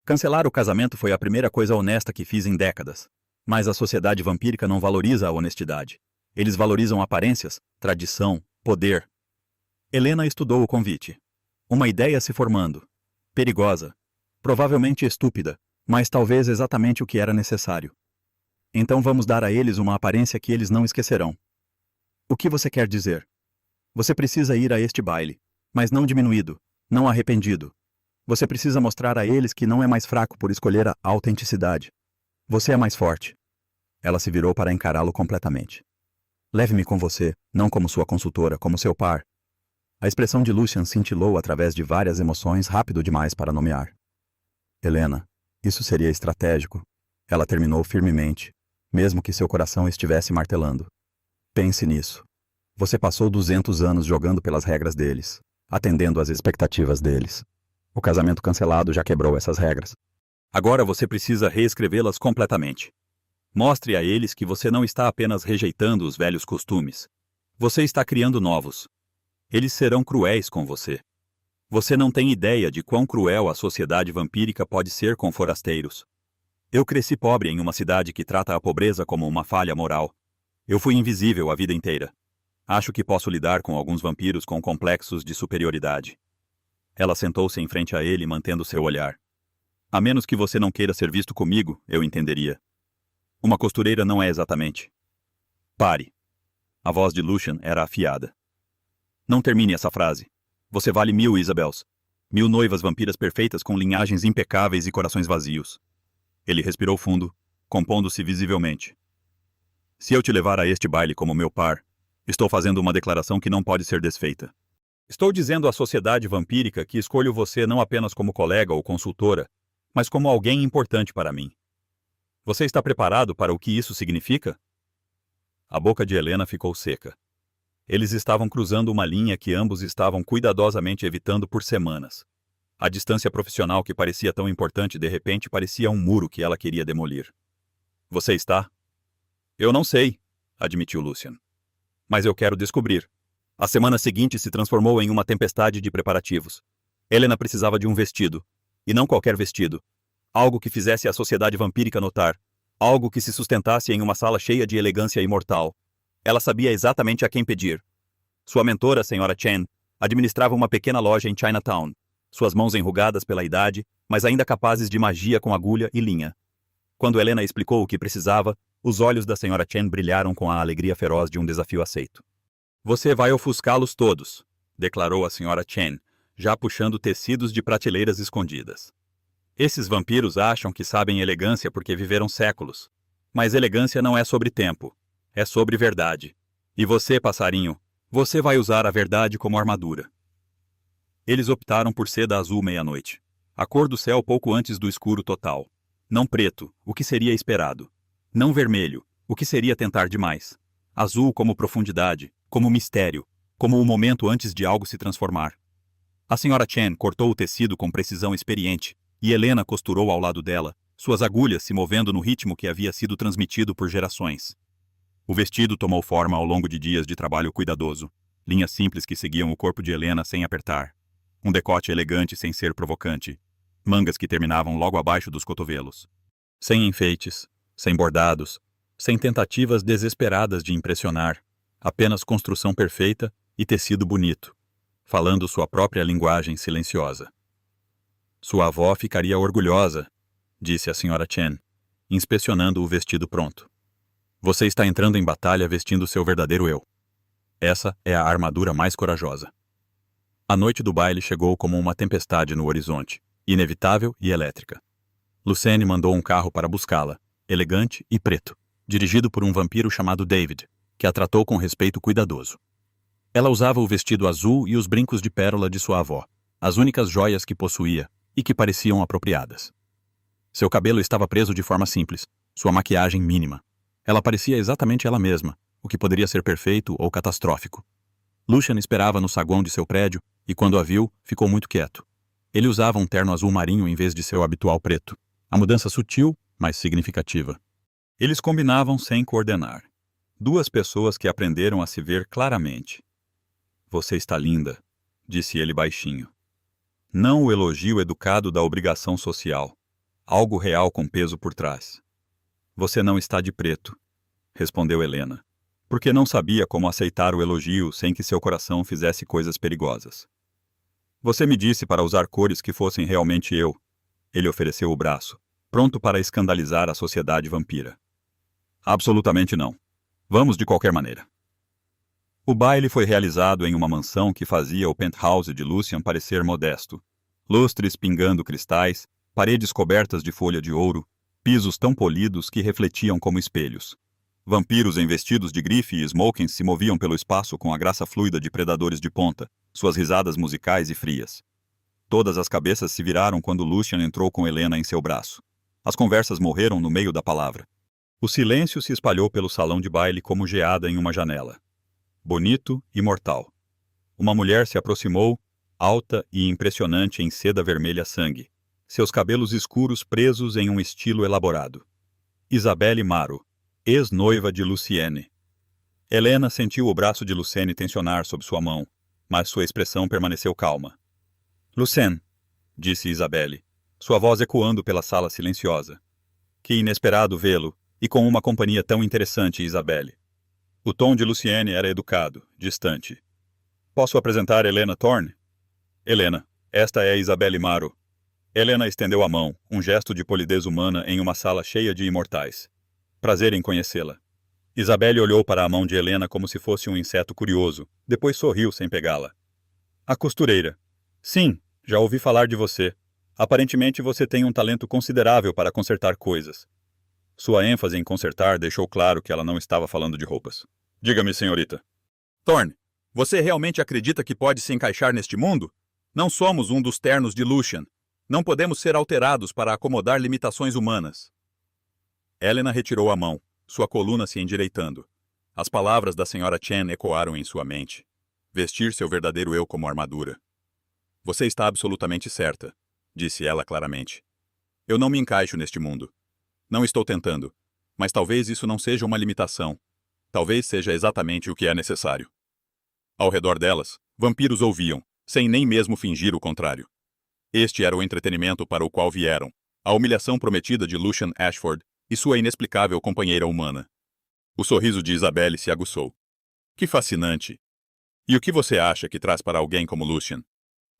Cancelar o casamento foi a primeira coisa honesta que fiz em décadas. Mas a sociedade vampírica não valoriza a honestidade. Eles valorizam aparências, tradição, poder. Helena estudou o convite. Uma ideia se formando. Perigosa. Provavelmente estúpida, mas talvez exatamente o que era necessário. Então vamos dar a eles uma aparência que eles não esquecerão. O que você quer dizer? Você precisa ir a este baile, mas não diminuído, não arrependido. Você precisa mostrar a eles que não é mais fraco por escolher a autenticidade. Você é mais forte. Ela se virou para encará-lo completamente. Leve-me com você, não como sua consultora, como seu par. A expressão de Lucian cintilou através de várias emoções rápido demais para nomear. Helena, isso seria estratégico. Ela terminou firmemente, mesmo que seu coração estivesse martelando. Pense nisso. Você passou 200 anos jogando pelas regras deles, atendendo às expectativas deles. O casamento cancelado já quebrou essas regras. Agora você precisa reescrevê-las completamente. Mostre a eles que você não está apenas rejeitando os velhos costumes. Você está criando novos. Eles serão cruéis com você. Você não tem ideia de quão cruel a sociedade vampírica pode ser com forasteiros. Eu cresci pobre em uma cidade que trata a pobreza como uma falha moral. Eu fui invisível a vida inteira. Acho que posso lidar com alguns vampiros com complexos de superioridade. Ela sentou-se em frente a ele, mantendo seu olhar. A menos que você não queira ser visto comigo, eu entenderia. Uma costureira não é exatamente. Pare. A voz de Lucian era afiada. Não termine essa frase. Você vale 1000 Isabels. 1000 noivas vampiras perfeitas com linhagens impecáveis e corações vazios. Ele respirou fundo, compondo-se visivelmente. Se eu te levar a este baile como meu par, estou fazendo uma declaração que não pode ser desfeita. Estou dizendo à sociedade vampírica que escolho você não apenas como colega ou consultora, mas como alguém importante para mim. Você está preparado para o que isso significa? A boca de Helena ficou seca. Eles estavam cruzando uma linha que ambos estavam cuidadosamente evitando por semanas. A distância profissional que parecia tão importante de repente parecia um muro que ela queria demolir. Você está? Eu não sei, admitiu Lucian. Mas eu quero descobrir. A semana seguinte se transformou em uma tempestade de preparativos. Helena precisava de um vestido. E não qualquer vestido. Algo que fizesse a sociedade vampírica notar. Algo que se sustentasse em uma sala cheia de elegância imortal. Ela sabia exatamente a quem pedir. Sua mentora, a Sra. Chen, administrava uma pequena loja em Chinatown. Suas mãos enrugadas pela idade, mas ainda capazes de magia com agulha e linha. Quando Helena explicou o que precisava, os olhos da Sra. Chen brilharam com a alegria feroz de um desafio aceito. Você vai ofuscá-los todos, declarou a Sra. Chen, já puxando tecidos de prateleiras escondidas. Esses vampiros acham que sabem elegância porque viveram séculos. Mas elegância não é sobre tempo. É sobre verdade. E você, passarinho, você vai usar a verdade como armadura. Eles optaram por seda azul meia-noite. A cor do céu pouco antes do escuro total. Não preto, o que seria esperado. Não vermelho, o que seria tentar demais. Azul como profundidade, como mistério, como o momento antes de algo se transformar. A Sra. Chen cortou o tecido com precisão experiente, e Helena costurou ao lado dela, suas agulhas se movendo no ritmo que havia sido transmitido por gerações. O vestido tomou forma ao longo de dias de trabalho cuidadoso, linhas simples que seguiam o corpo de Helena sem apertar. Um decote elegante sem ser provocante. Mangas que terminavam logo abaixo dos cotovelos. Sem enfeites, sem bordados, sem tentativas desesperadas de impressionar, apenas construção perfeita e tecido bonito, falando sua própria linguagem silenciosa. Sua avó ficaria orgulhosa, disse a Sra. Chen, inspecionando o vestido pronto. Você está entrando em batalha vestindo seu verdadeiro eu. Essa é a armadura mais corajosa. A noite do baile chegou como uma tempestade no horizonte, inevitável e elétrica. Lucene mandou um carro para buscá-la, elegante e preto, dirigido por um vampiro chamado David, que a tratou com respeito cuidadoso. Ela usava o vestido azul e os brincos de pérola de sua avó, as únicas joias que possuía e que pareciam apropriadas. Seu cabelo estava preso de forma simples, sua maquiagem mínima. Ela parecia exatamente ela mesma, o que poderia ser perfeito ou catastrófico. Lucian esperava no saguão de seu prédio e, quando a viu, ficou muito quieto. Ele usava um terno azul marinho em vez de seu habitual preto. A mudança sutil, mas significativa. Eles combinavam sem coordenar. Duas pessoas que aprenderam a se ver claramente. Você está linda, disse ele baixinho. Não o elogio educado da obrigação social. Algo real com peso por trás. Você não está de preto, respondeu Helena, porque não sabia como aceitar o elogio sem que seu coração fizesse coisas perigosas. Você me disse para usar cores que fossem realmente eu. Ele ofereceu o braço, pronto para escandalizar a sociedade vampira. Absolutamente não. Vamos de qualquer maneira. O baile foi realizado em uma mansão que fazia o penthouse de Lucian parecer modesto. Lustres pingando cristais, paredes cobertas de folha de ouro, pisos tão polidos que refletiam como espelhos. Vampiros em vestidos de grife e smokings se moviam pelo espaço com a graça fluida de predadores de ponta, suas risadas musicais e frias. Todas as cabeças se viraram quando Lucian entrou com Helena em seu braço. As conversas morreram no meio da palavra. O silêncio se espalhou pelo salão de baile como geada em uma janela. Bonito e mortal. Uma mulher se aproximou, alta e impressionante em seda vermelha sangue, seus cabelos escuros presos em um estilo elaborado. Isabelle Maro, ex-noiva de Luciene. Helena sentiu o braço de Lucene tensionar sob sua mão, mas sua expressão permaneceu calma. Lucene, disse Isabelle, sua voz ecoando pela sala silenciosa. Que inesperado vê-lo, e com uma companhia tão interessante, Isabelle. O tom de Luciene era educado, distante. Posso apresentar Helena Thorne? Helena, esta é Isabelle Maro. Helena estendeu a mão, um gesto de polidez humana em uma sala cheia de imortais. Prazer em conhecê-la. Isabelle olhou para a mão de Helena como se fosse um inseto curioso, depois sorriu sem pegá-la. A costureira. Sim, já ouvi falar de você. Aparentemente você tem um talento considerável para consertar coisas. Sua ênfase em consertar deixou claro que ela não estava falando de roupas. Diga-me, senhorita. Thorne, você realmente acredita que pode se encaixar neste mundo? Não somos um dos ternos de Lucian. Não podemos ser alterados para acomodar limitações humanas. Helena retirou a mão, sua coluna se endireitando. As palavras da Sra. Chen ecoaram em sua mente. Vestir seu verdadeiro eu como armadura. Você está absolutamente certa, disse ela claramente. Eu não me encaixo neste mundo. Não estou tentando, mas talvez isso não seja uma limitação. Talvez seja exatamente o que é necessário. Ao redor delas, vampiros ouviam, sem nem mesmo fingir o contrário. Este era o entretenimento para o qual vieram, a humilhação prometida de Lucian Ashford e sua inexplicável companheira humana. O sorriso de Isabelle se aguçou. Que fascinante! E o que você acha que traz para alguém como Lucian?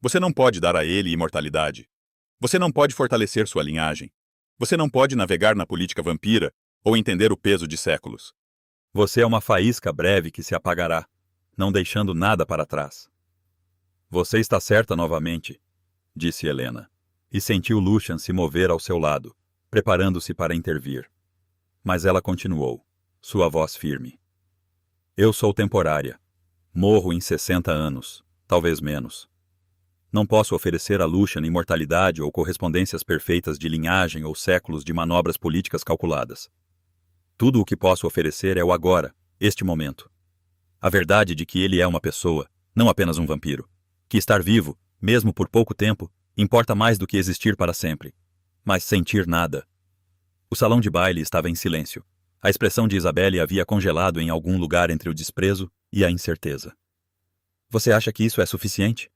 Você não pode dar a ele imortalidade. Você não pode fortalecer sua linhagem. Você não pode navegar na política vampira ou entender o peso de séculos. Você é uma faísca breve que se apagará, não deixando nada para trás. Você está certa novamente, disse Helena, e sentiu Lucian se mover ao seu lado, preparando-se para intervir. Mas ela continuou, sua voz firme. Eu sou temporária. Morro em 60 anos, talvez menos. Não posso oferecer a Lucian imortalidade ou correspondências perfeitas de linhagem ou séculos de manobras políticas calculadas. Tudo o que posso oferecer é o agora, este momento. A verdade de que ele é uma pessoa, não apenas um vampiro. Que estar vivo, mesmo por pouco tempo, importa mais do que existir para sempre. Mas sentir nada. O salão de baile estava em silêncio. A expressão de Isabelle havia congelado em algum lugar entre o desprezo e a incerteza. Você acha que isso é suficiente?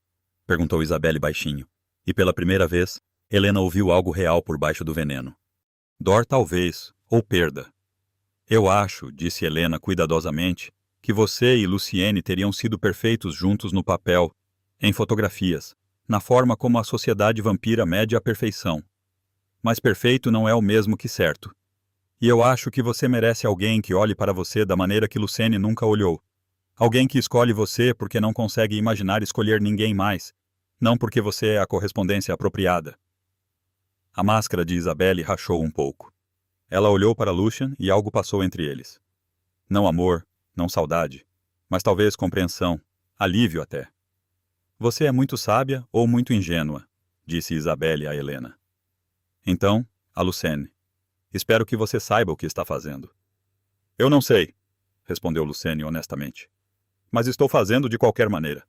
Perguntou Isabelle baixinho. E pela primeira vez, Helena ouviu algo real por baixo do veneno. Dor talvez, ou perda. Eu acho, disse Helena cuidadosamente, que você e Luciene teriam sido perfeitos juntos no papel, em fotografias, na forma como a sociedade vampira mede a perfeição. Mas perfeito não é o mesmo que certo. E eu acho que você merece alguém que olhe para você da maneira que Luciene nunca olhou. Alguém que escolhe você porque não consegue imaginar escolher ninguém mais, não porque você é a correspondência apropriada. A máscara de Isabelle rachou um pouco. Ela olhou para Lucian e algo passou entre eles. Não amor, não saudade, mas talvez compreensão, alívio até. Você é muito sábia ou muito ingênua, disse Isabelle a Helena. Então, a Lucene. Espero que você saiba o que está fazendo. Eu não sei, respondeu Lucene honestamente. Mas estou fazendo de qualquer maneira.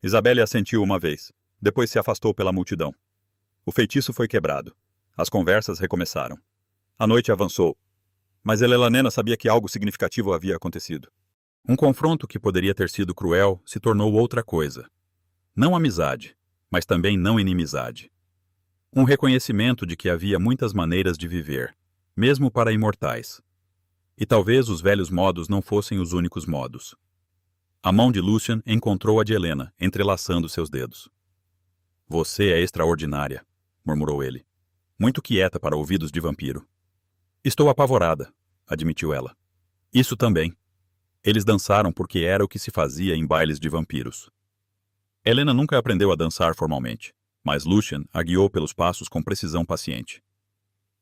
Isabelle assentiu uma vez, depois se afastou pela multidão. O feitiço foi quebrado. As conversas recomeçaram. A noite avançou. Mas Helena sabia que algo significativo havia acontecido. Um confronto que poderia ter sido cruel se tornou outra coisa. Não amizade, mas também não inimizade. Um reconhecimento de que havia muitas maneiras de viver, mesmo para imortais. E talvez os velhos modos não fossem os únicos modos. A mão de Lucian encontrou a de Helena, entrelaçando seus dedos. Você é extraordinária, murmurou ele. Muito quieta para ouvidos de vampiro. Estou apavorada, admitiu ela. Isso também. Eles dançaram porque era o que se fazia em bailes de vampiros. Helena nunca aprendeu a dançar formalmente, mas Lucian a guiou pelos passos com precisão paciente.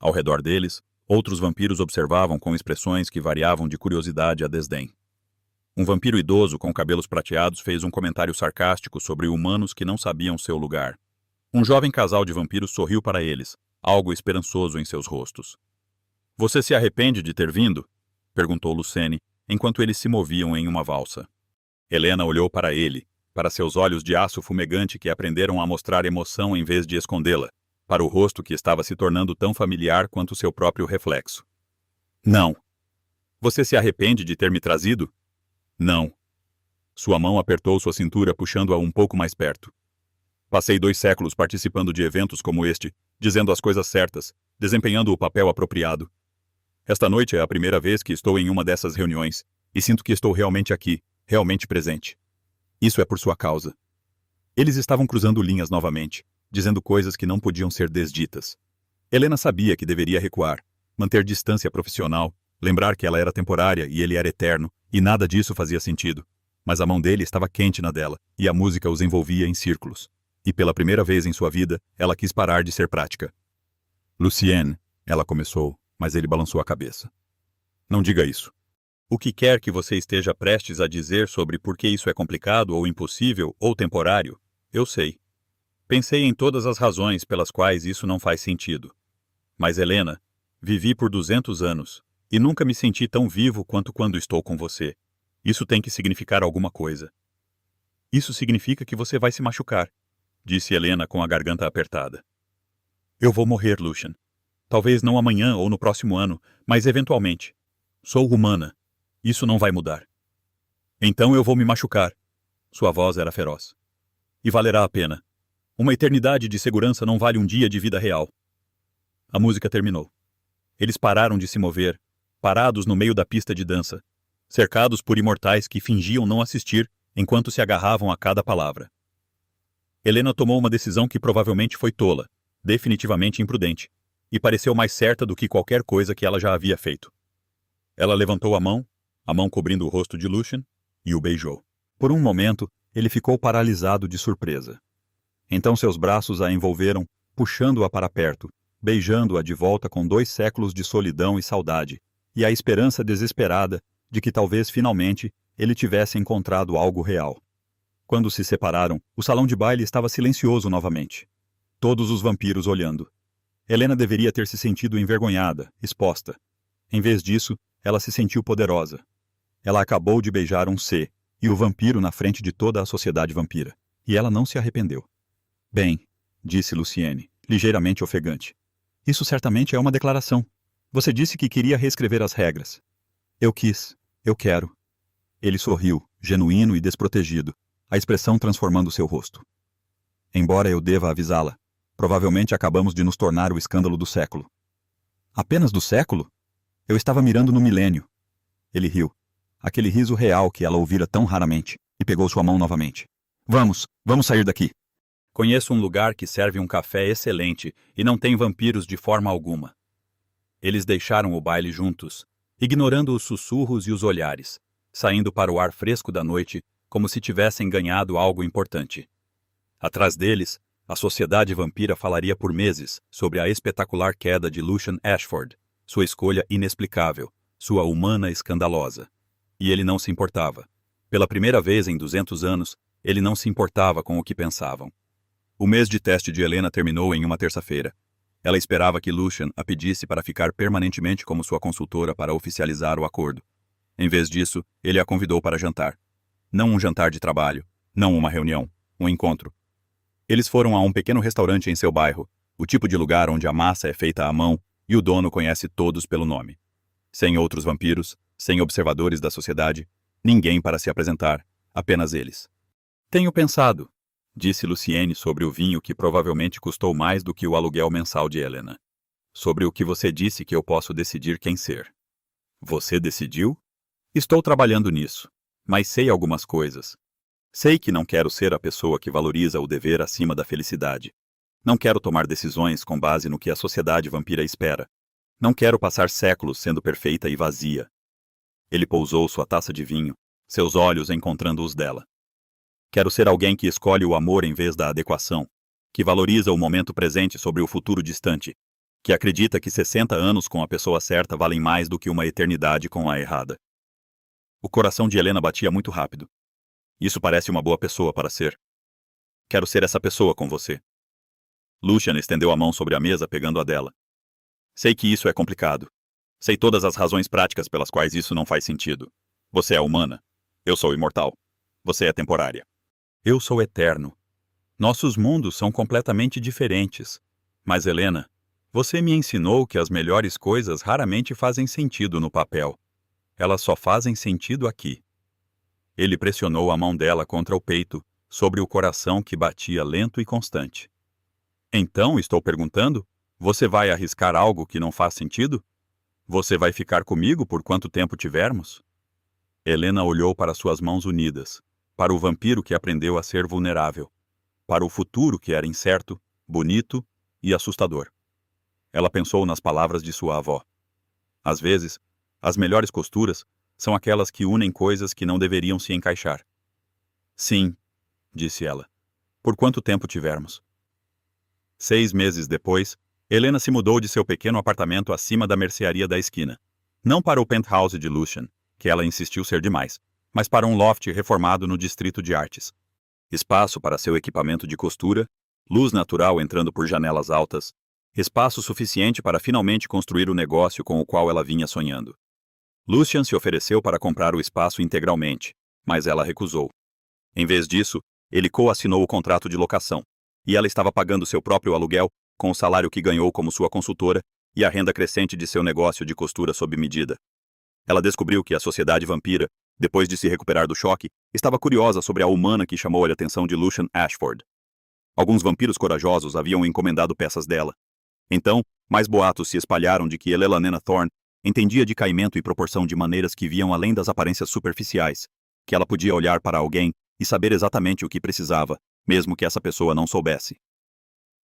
Ao redor deles, outros vampiros observavam com expressões que variavam de curiosidade a desdém. Um vampiro idoso com cabelos prateados fez um comentário sarcástico sobre humanos que não sabiam seu lugar. Um jovem casal de vampiros sorriu para eles, algo esperançoso em seus rostos. Você se arrepende de ter vindo? Perguntou Lucene, enquanto eles se moviam em uma valsa. Helena olhou para ele, para seus olhos de aço fumegante que aprenderam a mostrar emoção em vez de escondê-la, para o rosto que estava se tornando tão familiar quanto seu próprio reflexo. Não. Você se arrepende de ter me trazido? Não. Sua mão apertou sua cintura, puxando-a um pouco mais perto. Passei 2 séculos participando de eventos como este, dizendo as coisas certas, desempenhando o papel apropriado. Esta noite é a primeira vez que estou em uma dessas reuniões, e sinto que estou realmente aqui, realmente presente. Isso é por sua causa. Eles estavam cruzando linhas novamente, dizendo coisas que não podiam ser desditas. Helena sabia que deveria recuar, manter distância profissional, lembrar que ela era temporária e ele era eterno, e nada disso fazia sentido. Mas a mão dele estava quente na dela, e a música os envolvia em círculos. E pela primeira vez em sua vida, ela quis parar de ser prática. Luciene, ela começou, mas ele balançou a cabeça. Não diga isso. O que quer que você esteja prestes a dizer sobre por que isso é complicado ou impossível ou temporário, eu sei. Pensei em todas as razões pelas quais isso não faz sentido. Mas, Helena, vivi por 200 anos, e nunca me senti tão vivo quanto quando estou com você. Isso tem que significar alguma coisa. Isso significa que você vai se machucar, disse Helena com a garganta apertada. Eu vou morrer, Lucian. Talvez não amanhã ou no próximo ano, mas eventualmente. Sou humana. Isso não vai mudar. Então eu vou me machucar. Sua voz era feroz. E valerá a pena. Uma eternidade de segurança não vale um dia de vida real. A música terminou. Eles pararam de se mover, parados no meio da pista de dança, cercados por imortais que fingiam não assistir enquanto se agarravam a cada palavra. Helena tomou uma decisão que provavelmente foi tola, definitivamente imprudente, e pareceu mais certa do que qualquer coisa que ela já havia feito. Ela levantou a mão cobrindo o rosto de Lucian, e o beijou. Por um momento, ele ficou paralisado de surpresa. Então seus braços a envolveram, puxando-a para perto, beijando-a de volta com 2 séculos de solidão e saudade, e a esperança desesperada de que talvez finalmente ele tivesse encontrado algo real. Quando se separaram, o salão de baile estava silencioso novamente. Todos os vampiros olhando. Helena deveria ter se sentido envergonhada, exposta. Em vez disso, ela se sentiu poderosa. Ela acabou de beijar um C, e o vampiro na frente de toda a sociedade vampira. E ela não se arrependeu. Bem, disse Luciene, ligeiramente ofegante. Isso certamente é uma declaração. Você disse que queria reescrever as regras. Eu quis. Eu quero. Ele sorriu, genuíno e desprotegido, a expressão transformando seu rosto. Embora eu deva avisá-la, provavelmente acabamos de nos tornar o escândalo do século. Apenas do século? Eu estava mirando no milênio. Ele riu. Aquele riso real que ela ouvira tão raramente, e pegou sua mão novamente. Vamos sair daqui. Conheço um lugar que serve um café excelente e não tem vampiros de forma alguma. Eles deixaram o baile juntos, ignorando os sussurros e os olhares, saindo para o ar fresco da noite como se tivessem ganhado algo importante. Atrás deles, a sociedade vampira falaria por meses sobre a espetacular queda de Lucian Ashford, sua escolha inexplicável, sua humana escandalosa. E ele não se importava. Pela primeira vez em 200 anos, ele não se importava com o que pensavam. O mês de teste de Helena terminou em uma terça-feira. Ela esperava que Lucian a pedisse para ficar permanentemente como sua consultora para oficializar o acordo. Em vez disso, ele a convidou para jantar. Não um jantar de trabalho, não uma reunião, um encontro. Eles foram a um pequeno restaurante em seu bairro, o tipo de lugar onde a massa é feita à mão e o dono conhece todos pelo nome. Sem outros vampiros, sem observadores da sociedade, ninguém para se apresentar, apenas eles. Tenho pensado, disse Luciene sobre o vinho que provavelmente custou mais do que o aluguel mensal de Helena. Sobre o que você disse que eu posso decidir quem ser. Você decidiu? Estou trabalhando nisso, mas sei algumas coisas. Sei que não quero ser a pessoa que valoriza o dever acima da felicidade. Não quero tomar decisões com base no que a sociedade vampira espera. Não quero passar séculos sendo perfeita e vazia. Ele pousou sua taça de vinho, seus olhos encontrando os dela. Quero ser alguém que escolhe o amor em vez da adequação, que valoriza o momento presente sobre o futuro distante, que acredita que 60 anos com a pessoa certa valem mais do que uma eternidade com a errada. O coração de Helena batia muito rápido. Isso parece uma boa pessoa para ser. Quero ser essa pessoa com você. Lucian estendeu a mão sobre a mesa pegando a dela. Sei que isso é complicado. Sei todas as razões práticas pelas quais isso não faz sentido. Você é humana. Eu sou imortal. Você é temporária. Eu sou eterno. Nossos mundos são completamente diferentes. Mas, Helena, você me ensinou que as melhores coisas raramente fazem sentido no papel. Elas só fazem sentido aqui. Ele pressionou a mão dela contra o peito, sobre o coração que batia lento e constante. Então, estou perguntando, você vai arriscar algo que não faz sentido? Você vai ficar comigo por quanto tempo tivermos? Helena olhou para suas mãos unidas, para o vampiro que aprendeu a ser vulnerável, para o futuro que era incerto, bonito e assustador. Ela pensou nas palavras de sua avó. Às vezes, as melhores costuras são aquelas que unem coisas que não deveriam se encaixar. Sim, disse ela. Por quanto tempo tivermos? 6 meses depois, Helena se mudou de seu pequeno apartamento acima da mercearia da esquina. Não para o penthouse de Lucian, que ela insistiu ser demais, mas para um loft reformado no distrito de artes. Espaço para seu equipamento de costura, luz natural entrando por janelas altas, espaço suficiente para finalmente construir o negócio com o qual ela vinha sonhando. Lucian se ofereceu para comprar o espaço integralmente, mas ela recusou. Em vez disso, ele coassinou o contrato de locação, e ela estava pagando seu próprio aluguel com o salário que ganhou como sua consultora e a renda crescente de seu negócio de costura sob medida. Ela descobriu que a sociedade vampira, depois de se recuperar do choque, estava curiosa sobre a humana que chamou a atenção de Lucian Ashford. Alguns vampiros corajosos haviam encomendado peças dela. Então, mais boatos se espalharam de que Helena Thorne entendia de caimento e proporção de maneiras que viam além das aparências superficiais, que ela podia olhar para alguém e saber exatamente o que precisava, mesmo que essa pessoa não soubesse.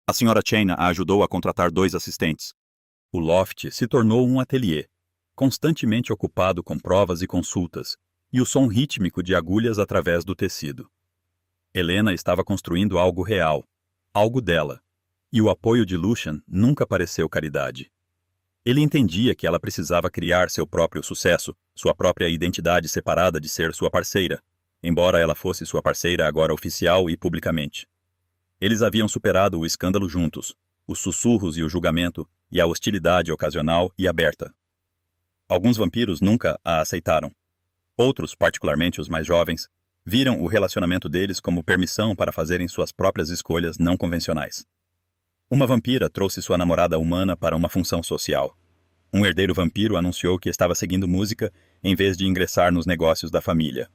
A Sra. Chaina a ajudou a contratar 2 assistentes. O loft se tornou um ateliê, constantemente ocupado com provas e consultas, e o som rítmico de agulhas através do tecido. Helena estava construindo algo real, algo dela, e o apoio de Lucian nunca pareceu caridade. Ele entendia que ela precisava criar seu próprio sucesso, sua própria identidade separada de ser sua parceira, embora ela fosse sua parceira agora oficial e publicamente. Eles haviam superado o escândalo juntos, os sussurros e o julgamento, e a hostilidade ocasional e aberta. Alguns vampiros nunca a aceitaram. Outros, particularmente os mais jovens, viram o relacionamento deles como permissão para fazerem suas próprias escolhas não convencionais. Uma vampira trouxe sua namorada humana para uma função social. Um herdeiro vampiro anunciou que estava seguindo música em vez de ingressar nos negócios da família.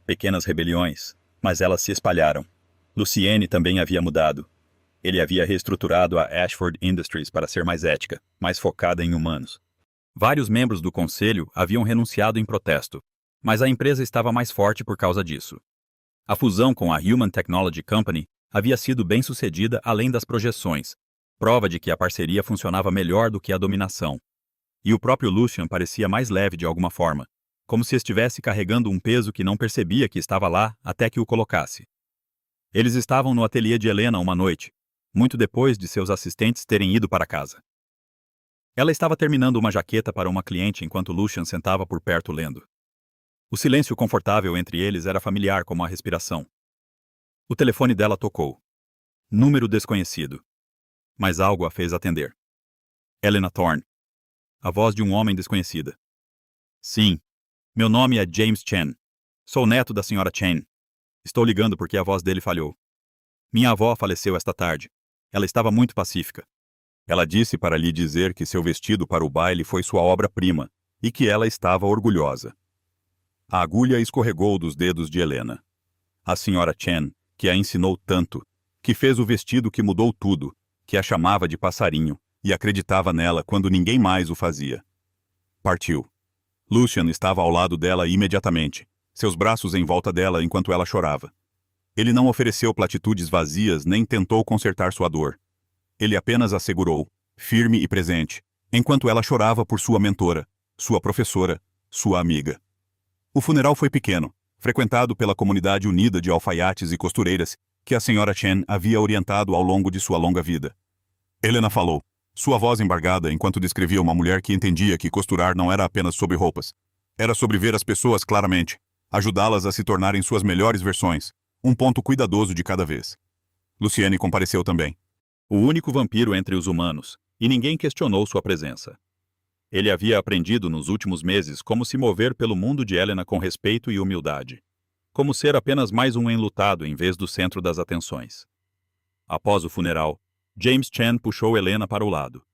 Pequenas rebeliões, mas elas se espalharam. Luciene também havia mudado. Ele havia reestruturado a Ashford Industries para ser mais ética, mais focada em humanos. Vários membros do conselho haviam renunciado em protesto, mas a empresa estava mais forte por causa disso. A fusão com a Human Technology Company havia sido bem sucedida além das projeções, prova de que a parceria funcionava melhor do que a dominação. E o próprio Lucian parecia mais leve de alguma forma, como se estivesse carregando um peso que não percebia que estava lá até que o colocasse. Eles estavam no ateliê de Helena uma noite, muito depois de seus assistentes terem ido para casa. Ela estava terminando uma jaqueta para uma cliente enquanto Lucian sentava por perto lendo. O silêncio confortável entre eles era familiar como a respiração. O telefone dela tocou. Número desconhecido. Mas algo a fez atender. Helena Thorne. A voz de um homem desconhecida. Sim. Meu nome é James Chen. Sou neto da Sra. Chen. Estou ligando porque a voz dele falhou. Minha avó faleceu esta tarde. Ela estava muito pacífica. Ela disse para lhe dizer que seu vestido para o baile foi sua obra-prima e que ela estava orgulhosa. A agulha escorregou dos dedos de Helena. A Sra. Chen, que a ensinou tanto, que fez o vestido que mudou tudo, que a chamava de passarinho e acreditava nela quando ninguém mais o fazia. Partiu. Lucian estava ao lado dela imediatamente, seus braços em volta dela enquanto ela chorava. Ele não ofereceu platitudes vazias nem tentou consertar sua dor. Ele apenas a segurou, firme e presente, enquanto ela chorava por sua mentora, sua professora, sua amiga. O funeral foi pequeno, frequentado pela comunidade unida de alfaiates e costureiras que a Sra. Chen havia orientado ao longo de sua longa vida. Helena falou, sua voz embargada enquanto descrevia uma mulher que entendia que costurar não era apenas sobre roupas. Era sobre ver as pessoas claramente, ajudá-las a se tornarem suas melhores versões, um ponto cuidadoso de cada vez. Luciane compareceu também. O único vampiro entre os humanos, e ninguém questionou sua presença. Ele havia aprendido nos últimos meses como se mover pelo mundo de Helena com respeito e humildade. Como ser apenas mais um enlutado em vez do centro das atenções. Após o funeral, James Chen puxou Helena para o lado.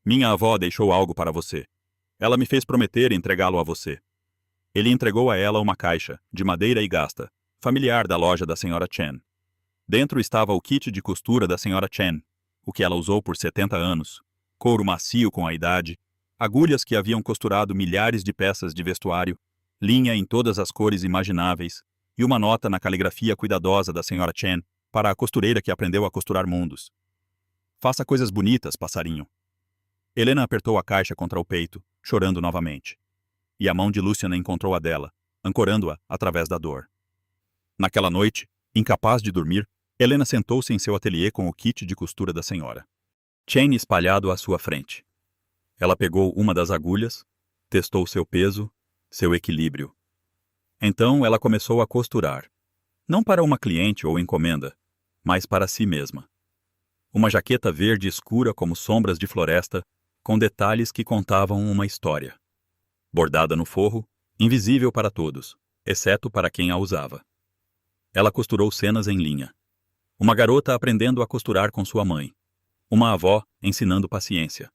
Minha avó deixou algo para você. Ela me fez prometer entregá-lo a você. Ele entregou a ela uma caixa, de madeira e gasta, familiar da loja da Sra. Chen. Dentro estava o kit de costura da Sra. Chen, o que ela usou por 70 anos, couro macio com a idade, agulhas que haviam costurado milhares de peças de vestuário, linha em todas as cores imagináveis, e uma nota na caligrafia cuidadosa da Sra. Chen para a costureira que aprendeu a costurar mundos. Faça coisas bonitas, passarinho. Helena apertou a caixa contra o peito, chorando novamente. E a mão de Lucian encontrou a dela, ancorando-a através da dor. Naquela noite, incapaz de dormir, Helena sentou-se em seu ateliê com o kit de costura da senhora Chen espalhado à sua frente. Ela pegou uma das agulhas, testou seu peso, seu equilíbrio. Então ela começou a costurar. Não para uma cliente ou encomenda, mas para si mesma. Uma jaqueta verde escura como sombras de floresta, com detalhes que contavam uma história. Bordada no forro, invisível para todos, exceto para quem a usava. Ela costurou cenas em linha. Uma garota aprendendo a costurar com sua mãe. Uma avó ensinando paciência.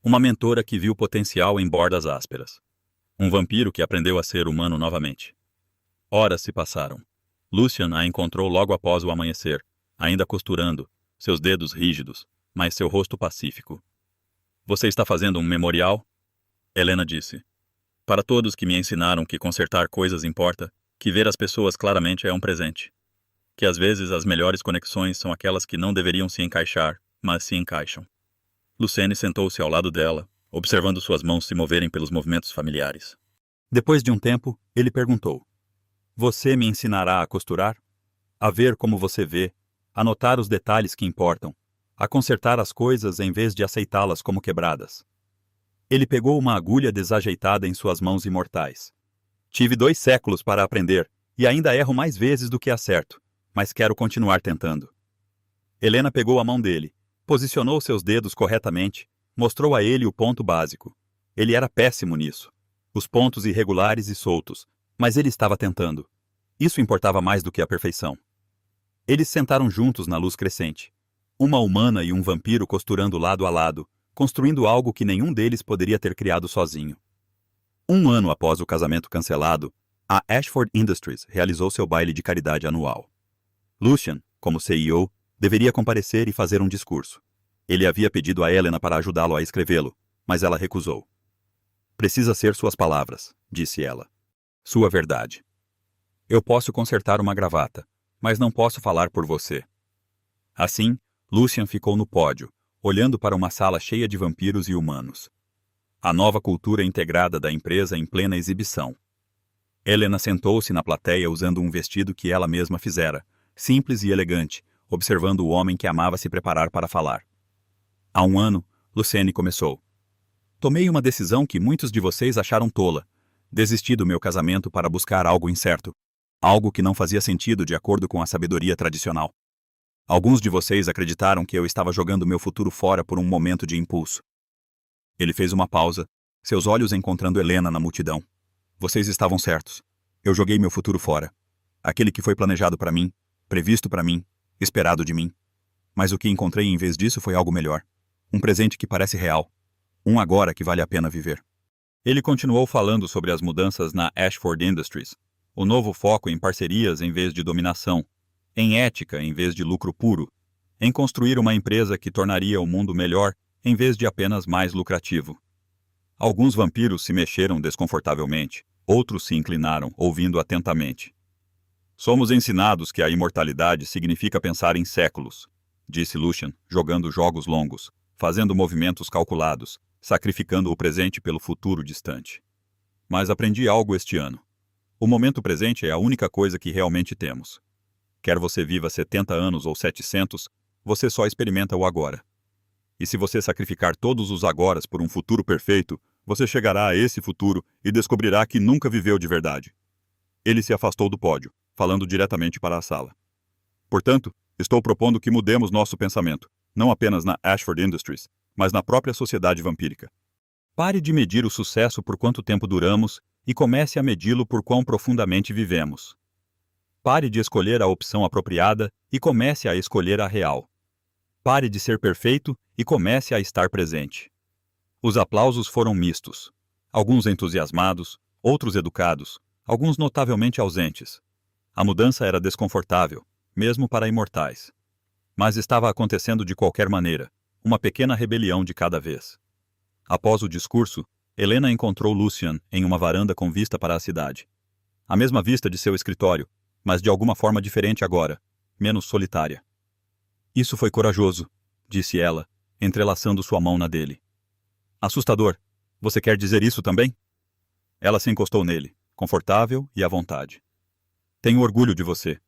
Uma mentora que viu potencial em bordas ásperas. Um vampiro que aprendeu a ser humano novamente. Horas se passaram. Lucian a encontrou logo após o amanhecer, ainda costurando, seus dedos rígidos, mas seu rosto pacífico. Você está fazendo um memorial? Helena disse. Para todos que me ensinaram que consertar coisas importa, que ver as pessoas claramente é um presente. Que às vezes as melhores conexões são aquelas que não deveriam se encaixar, mas se encaixam. Luciane sentou-se ao lado dela, observando suas mãos se moverem pelos movimentos familiares. Depois de um tempo, ele perguntou. Você me ensinará a costurar? A ver como você vê, a notar os detalhes que importam, a consertar as coisas em vez de aceitá-las como quebradas. Ele pegou uma agulha desajeitada em suas mãos imortais. Tive 2 séculos para aprender, e ainda erro mais vezes do que acerto, mas quero continuar tentando. Helena pegou a mão dele, posicionou seus dedos corretamente, mostrou a ele o ponto básico. Ele era péssimo nisso. Os pontos irregulares e soltos, mas ele estava tentando. Isso importava mais do que a perfeição. Eles sentaram juntos na luz crescente. Uma humana e um vampiro costurando lado a lado, construindo algo que nenhum deles poderia ter criado sozinho. 1 ano após o casamento cancelado, a Ashford Industries realizou seu baile de caridade anual. Lucian, como CEO, Deveria comparecer e fazer um discurso. Ele havia pedido a Helena para ajudá-lo a escrevê-lo, mas ela recusou. Precisa ser suas palavras, disse ela. Sua verdade. Eu posso consertar uma gravata, mas não posso falar por você. Assim, Lucian ficou no pódio, olhando para uma sala cheia de vampiros e humanos. A nova cultura integrada da empresa em plena exibição. Helena sentou-se na plateia usando um vestido que ela mesma fizera, simples e elegante, observando o homem que amava se preparar para falar. Há um ano, Luciane começou. Tomei uma decisão que muitos de vocês acharam tola. Desisti do meu casamento para buscar algo incerto. Algo que não fazia sentido de acordo com a sabedoria tradicional. Alguns de vocês acreditaram que eu estava jogando meu futuro fora por um momento de impulso. Ele fez uma pausa, seus olhos encontrando Helena na multidão. Vocês estavam certos. Eu joguei meu futuro fora. Aquele que foi planejado para mim, previsto para mim, esperado de mim. Mas o que encontrei em vez disso foi algo melhor. Um presente que parece real. Um agora que vale a pena viver. Ele continuou falando sobre as mudanças na Ashford Industries, o novo foco em parcerias em vez de dominação, em ética em vez de lucro puro, em construir uma empresa que tornaria o mundo melhor em vez de apenas mais lucrativo. Alguns vampiros se mexeram desconfortavelmente, outros se inclinaram, ouvindo atentamente. Somos ensinados que a imortalidade significa pensar em séculos, disse Lucian, jogando jogos longos, fazendo movimentos calculados, sacrificando o presente pelo futuro distante. Mas aprendi algo este ano. O momento presente é a única coisa que realmente temos. Quer você viva 70 anos ou 700, você só experimenta o agora. E se você sacrificar todos os agoras por um futuro perfeito, você chegará a esse futuro e descobrirá que nunca viveu de verdade. Ele se afastou do pódio, falando diretamente para a sala. Portanto, estou propondo que mudemos nosso pensamento, não apenas na Ashford Industries, mas na própria sociedade vampírica. Pare de medir o sucesso por quanto tempo duramos e comece a medi-lo por quão profundamente vivemos. Pare de escolher a opção apropriada e comece a escolher a real. Pare de ser perfeito e comece a estar presente. Os aplausos foram mistos. Alguns entusiasmados, outros educados, alguns notavelmente ausentes. A mudança era desconfortável, mesmo para imortais. Mas estava acontecendo de qualquer maneira, uma pequena rebelião de cada vez. Após o discurso, Helena encontrou Lucian em uma varanda com vista para a cidade. A mesma vista de seu escritório, mas de alguma forma diferente agora, menos solitária. Isso foi corajoso, disse ela, entrelaçando sua mão na dele. Assustador. Você quer dizer isso também? Ela se encostou nele, confortável e à vontade. Tenho orgulho de você.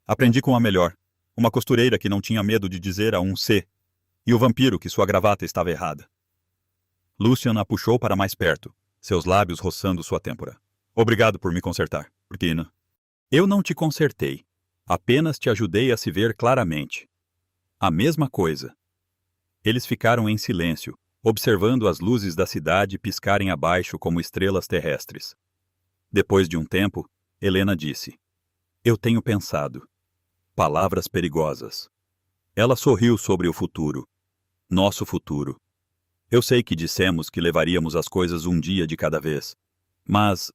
Aprendi com a melhor, uma costureira que não tinha medo de dizer a um C, e o vampiro que sua gravata estava errada. Lucian a puxou para mais perto, seus lábios roçando sua têmpora. Obrigado por me consertar, Tina. Eu não te consertei. Apenas te ajudei a se ver claramente. A mesma coisa. Eles ficaram em silêncio, observando as luzes da cidade piscarem abaixo como estrelas terrestres. Depois de um tempo, Helena disse: Eu tenho pensado. Palavras perigosas. Ela sorriu sobre o futuro. Nosso futuro. Eu sei que dissemos que levaríamos as coisas um dia de cada vez. Mas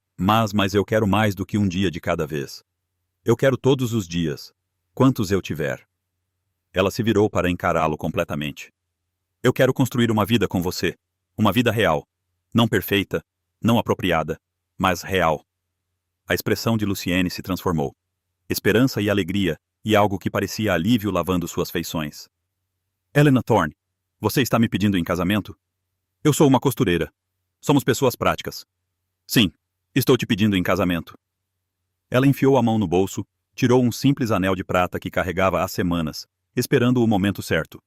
eu quero mais do que um dia de cada vez. Eu quero todos os dias, quantos eu tiver. Ela se virou para encará-lo completamente. Eu quero construir uma vida com você, uma vida real, não perfeita, não apropriada, mas real. A expressão de Luciane se transformou. Esperança e alegria, e algo que parecia alívio lavando suas feições. Helena Thorne, você está me pedindo em casamento? Eu sou uma costureira. Somos pessoas práticas. Sim, estou te pedindo em casamento. Ela enfiou a mão no bolso, tirou um simples anel de prata que carregava há semanas, esperando o momento certo.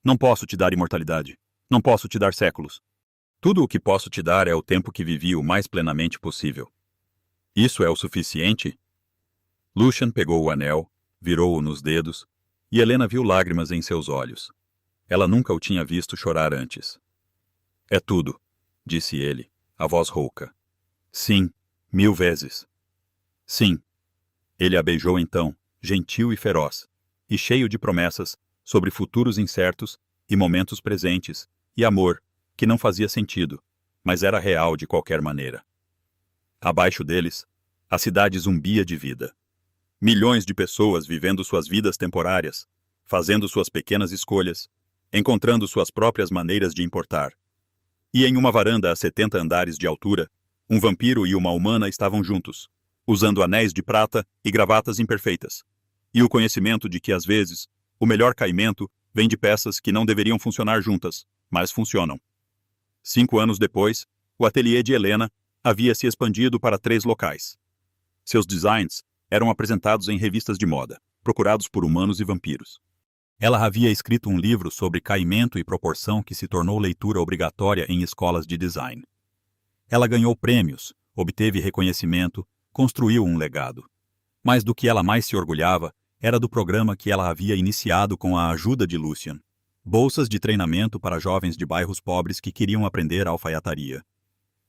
Não posso te dar imortalidade. Não posso te dar séculos. Tudo o que posso te dar é o tempo que vivi o mais plenamente possível. Isso é o suficiente? Lucian pegou o anel, virou-o nos dedos, e Helena viu lágrimas em seus olhos. Ela nunca o tinha visto chorar antes. É tudo, disse ele, a voz rouca. Sim, 1000 vezes. Sim. Ele a beijou então, gentil e feroz, e cheio de promessas sobre futuros incertos e momentos presentes, e amor, que não fazia sentido, mas era real de qualquer maneira. Abaixo deles, a cidade zumbia de vida. Milhões de pessoas vivendo suas vidas temporárias, fazendo suas pequenas escolhas, encontrando suas próprias maneiras de importar. E em uma varanda a 70 andares de altura, um vampiro e uma humana estavam juntos, usando anéis de prata e gravatas imperfeitas. E o conhecimento de que, às vezes, o melhor caimento vem de peças que não deveriam funcionar juntas, mas funcionam. 5 anos depois, o ateliê de Helena havia se expandido para 3 locais. Seus designs eram apresentados em revistas de moda, procurados por humanos e vampiros. Ela havia escrito um livro sobre caimento e proporção que se tornou leitura obrigatória em escolas de design. Ela ganhou prêmios, obteve reconhecimento, construiu um legado. Mas do que ela mais se orgulhava era do programa que ela havia iniciado com a ajuda de Lucian. Bolsas de treinamento para jovens de bairros pobres que queriam aprender alfaiataria.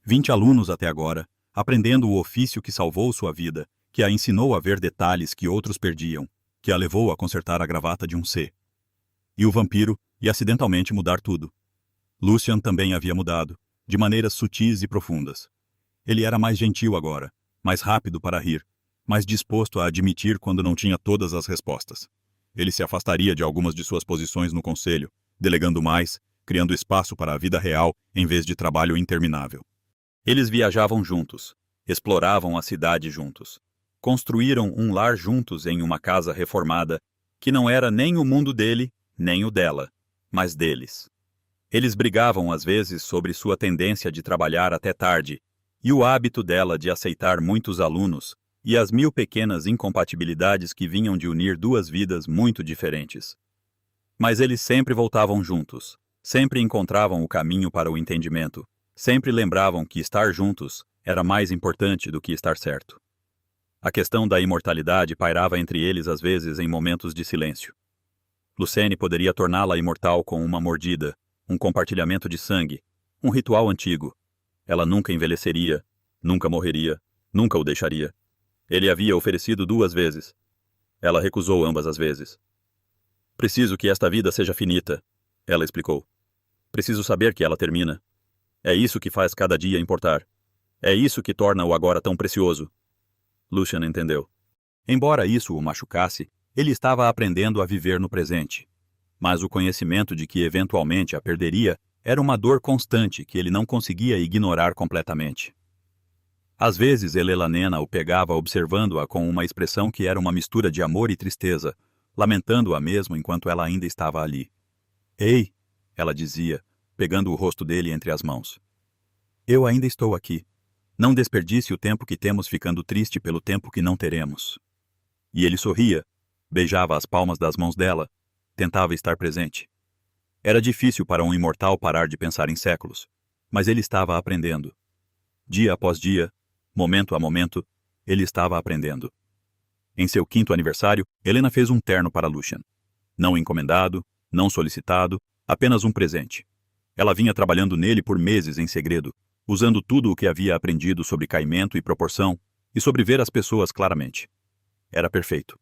20 alunos até agora, aprendendo o ofício que salvou sua vida, que a ensinou a ver detalhes que outros perdiam, que a levou a consertar a gravata de um C. E o vampiro ia acidentalmente mudar tudo. Lucian também havia mudado, de maneiras sutis e profundas. Ele era mais gentil agora, mais rápido para rir, mais disposto a admitir quando não tinha todas as respostas. Ele se afastaria de algumas de suas posições no conselho, delegando mais, criando espaço para a vida real em vez de trabalho interminável. Eles viajavam juntos, exploravam a cidade juntos. Construíram um lar juntos em uma casa reformada, que não era nem o mundo dele, nem o dela, mas deles. Eles brigavam às vezes sobre sua tendência de trabalhar até tarde, e o hábito dela de aceitar muitos alunos, e as 1000 pequenas incompatibilidades que vinham de unir 2 vidas muito diferentes. Mas eles sempre voltavam juntos, sempre encontravam o caminho para o entendimento, sempre lembravam que estar juntos era mais importante do que estar certo. A questão da imortalidade pairava entre eles às vezes em momentos de silêncio. Lucene poderia torná-la imortal com uma mordida, um compartilhamento de sangue, um ritual antigo. Ela nunca envelheceria, nunca morreria, nunca o deixaria. Ele havia oferecido 2 vezes. Ela recusou ambas as vezes. Preciso que esta vida seja finita, ela explicou. Preciso saber que ela termina. É isso que faz cada dia importar. É isso que torna o agora tão precioso. Lucian entendeu. Embora isso o machucasse, ele estava aprendendo a viver no presente. Mas o conhecimento de que eventualmente a perderia era uma dor constante que ele não conseguia ignorar completamente. Às vezes Elelanena o pegava observando-a com uma expressão que era uma mistura de amor e tristeza, lamentando-a mesmo enquanto ela ainda estava ali. Ei, ela dizia, pegando o rosto dele entre as mãos. Eu ainda estou aqui. Não desperdice o tempo que temos ficando triste pelo tempo que não teremos. E ele sorria, beijava as palmas das mãos dela, tentava estar presente. Era difícil para um imortal parar de pensar em séculos, mas ele estava aprendendo. Dia após dia, momento a momento, ele estava aprendendo. Em seu 5º aniversário, Helena fez um terno para Lucian. Não encomendado, não solicitado, apenas um presente. Ela vinha trabalhando nele por meses em segredo, usando tudo o que havia aprendido sobre caimento e proporção e sobre ver as pessoas claramente. Era perfeito.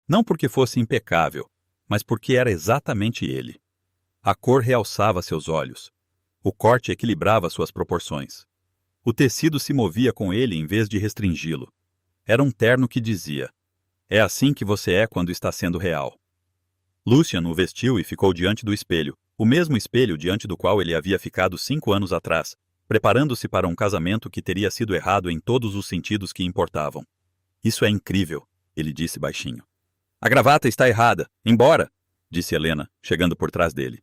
Não porque fosse impecável, mas porque era exatamente ele. A cor realçava seus olhos. O corte equilibrava suas proporções. O tecido se movia com ele em vez de restringi-lo. Era um terno que dizia: é assim que você é quando está sendo real. Lucian o vestiu e ficou diante do espelho, o mesmo espelho diante do qual ele havia ficado 5 anos atrás, preparando-se para um casamento que teria sido errado em todos os sentidos que importavam. Isso é incrível, ele disse baixinho. A gravata está errada, embora, disse Helena, chegando por trás dele.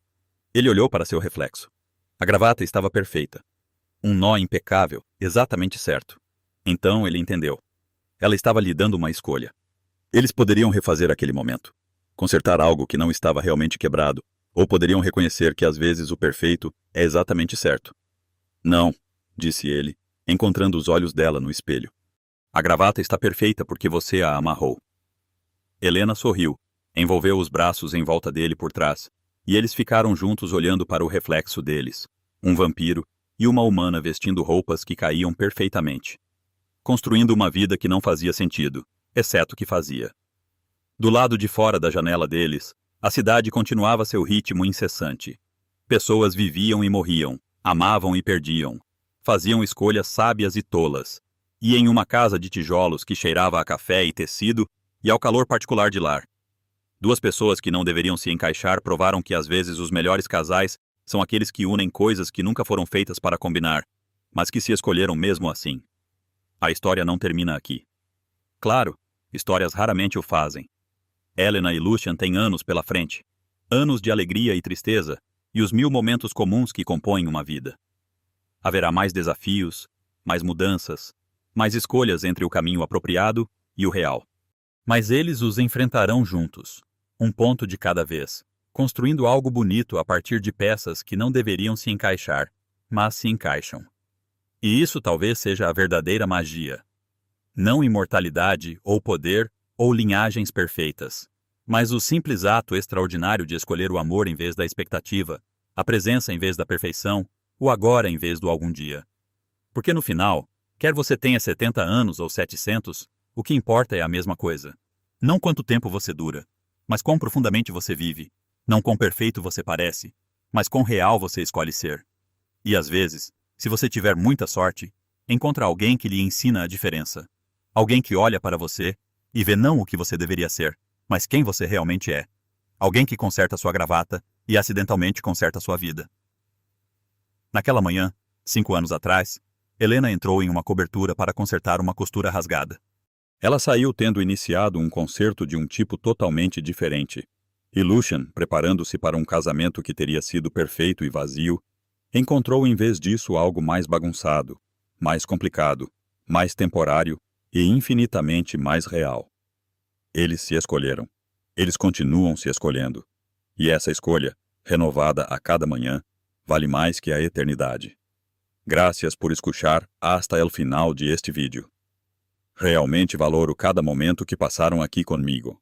Ele olhou para seu reflexo. A gravata estava perfeita. Um nó impecável, exatamente certo. Então ele entendeu. Ela estava lhe dando uma escolha. Eles poderiam refazer aquele momento, consertar algo que não estava realmente quebrado, ou poderiam reconhecer que às vezes o perfeito é exatamente certo. Não, disse ele, encontrando os olhos dela no espelho. A gravata está perfeita porque você a amarrou. Helena sorriu, envolveu os braços em volta dele por trás, e eles ficaram juntos olhando para o reflexo deles, um vampiro e uma humana vestindo roupas que caíam perfeitamente. Construindo uma vida que não fazia sentido, exceto que fazia. Do lado de fora da janela deles, a cidade continuava seu ritmo incessante. Pessoas viviam e morriam, amavam e perdiam, faziam escolhas sábias e tolas, e em uma casa de tijolos que cheirava a café e tecido e ao calor particular de lar. Duas pessoas que não deveriam se encaixar provaram que às vezes os melhores casais são aqueles que unem coisas que nunca foram feitas para combinar, mas que se escolheram mesmo assim. A história não termina aqui. Claro, histórias raramente o fazem. Elena e Lucian têm anos pela frente. Anos de alegria e tristeza, e os 1000 momentos comuns que compõem uma vida. Haverá mais desafios, mais mudanças, mais escolhas entre o caminho apropriado e o real. Mas eles os enfrentarão juntos, um ponto de cada vez, construindo algo bonito a partir de peças que não deveriam se encaixar, mas se encaixam. E isso talvez seja a verdadeira magia. Não imortalidade ou poder ou linhagens perfeitas, mas o simples ato extraordinário de escolher o amor em vez da expectativa, a presença em vez da perfeição, o agora em vez do algum dia. Porque no final, quer você tenha 70 anos ou 700, o que importa é a mesma coisa. Não quanto tempo você dura, mas quão profundamente você vive. Não quão perfeito você parece, mas quão real você escolhe ser. E às vezes, se você tiver muita sorte, encontra alguém que lhe ensina a diferença. Alguém que olha para você e vê não o que você deveria ser, mas quem você realmente é. Alguém que conserta sua gravata e acidentalmente conserta sua vida. Naquela manhã, 5 anos atrás, Helena entrou em uma cobertura para consertar uma costura rasgada. Ela saiu tendo iniciado um concerto de um tipo totalmente diferente. E Lucian, preparando-se para um casamento que teria sido perfeito e vazio, encontrou em vez disso algo mais bagunçado, mais complicado, mais temporário e infinitamente mais real. Eles se escolheram. Eles continuam se escolhendo. E essa escolha, renovada a cada manhã, vale mais que a eternidade. Gracias por escuchar hasta el final de este vídeo. Realmente valoro cada momento que pasaron aquí conmigo.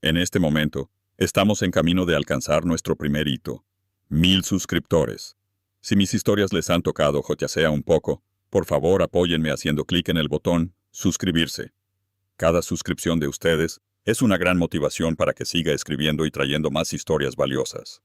En este momento, estamos en camino de alcanzar nuestro primer hito, 1000 suscriptores. Si mis historias les han tocado ya sea un poco, por favor apóyenme haciendo clic en el botón suscribirse. Cada suscripción de ustedes es una gran motivación para que siga escribiendo y trayendo más historias valiosas.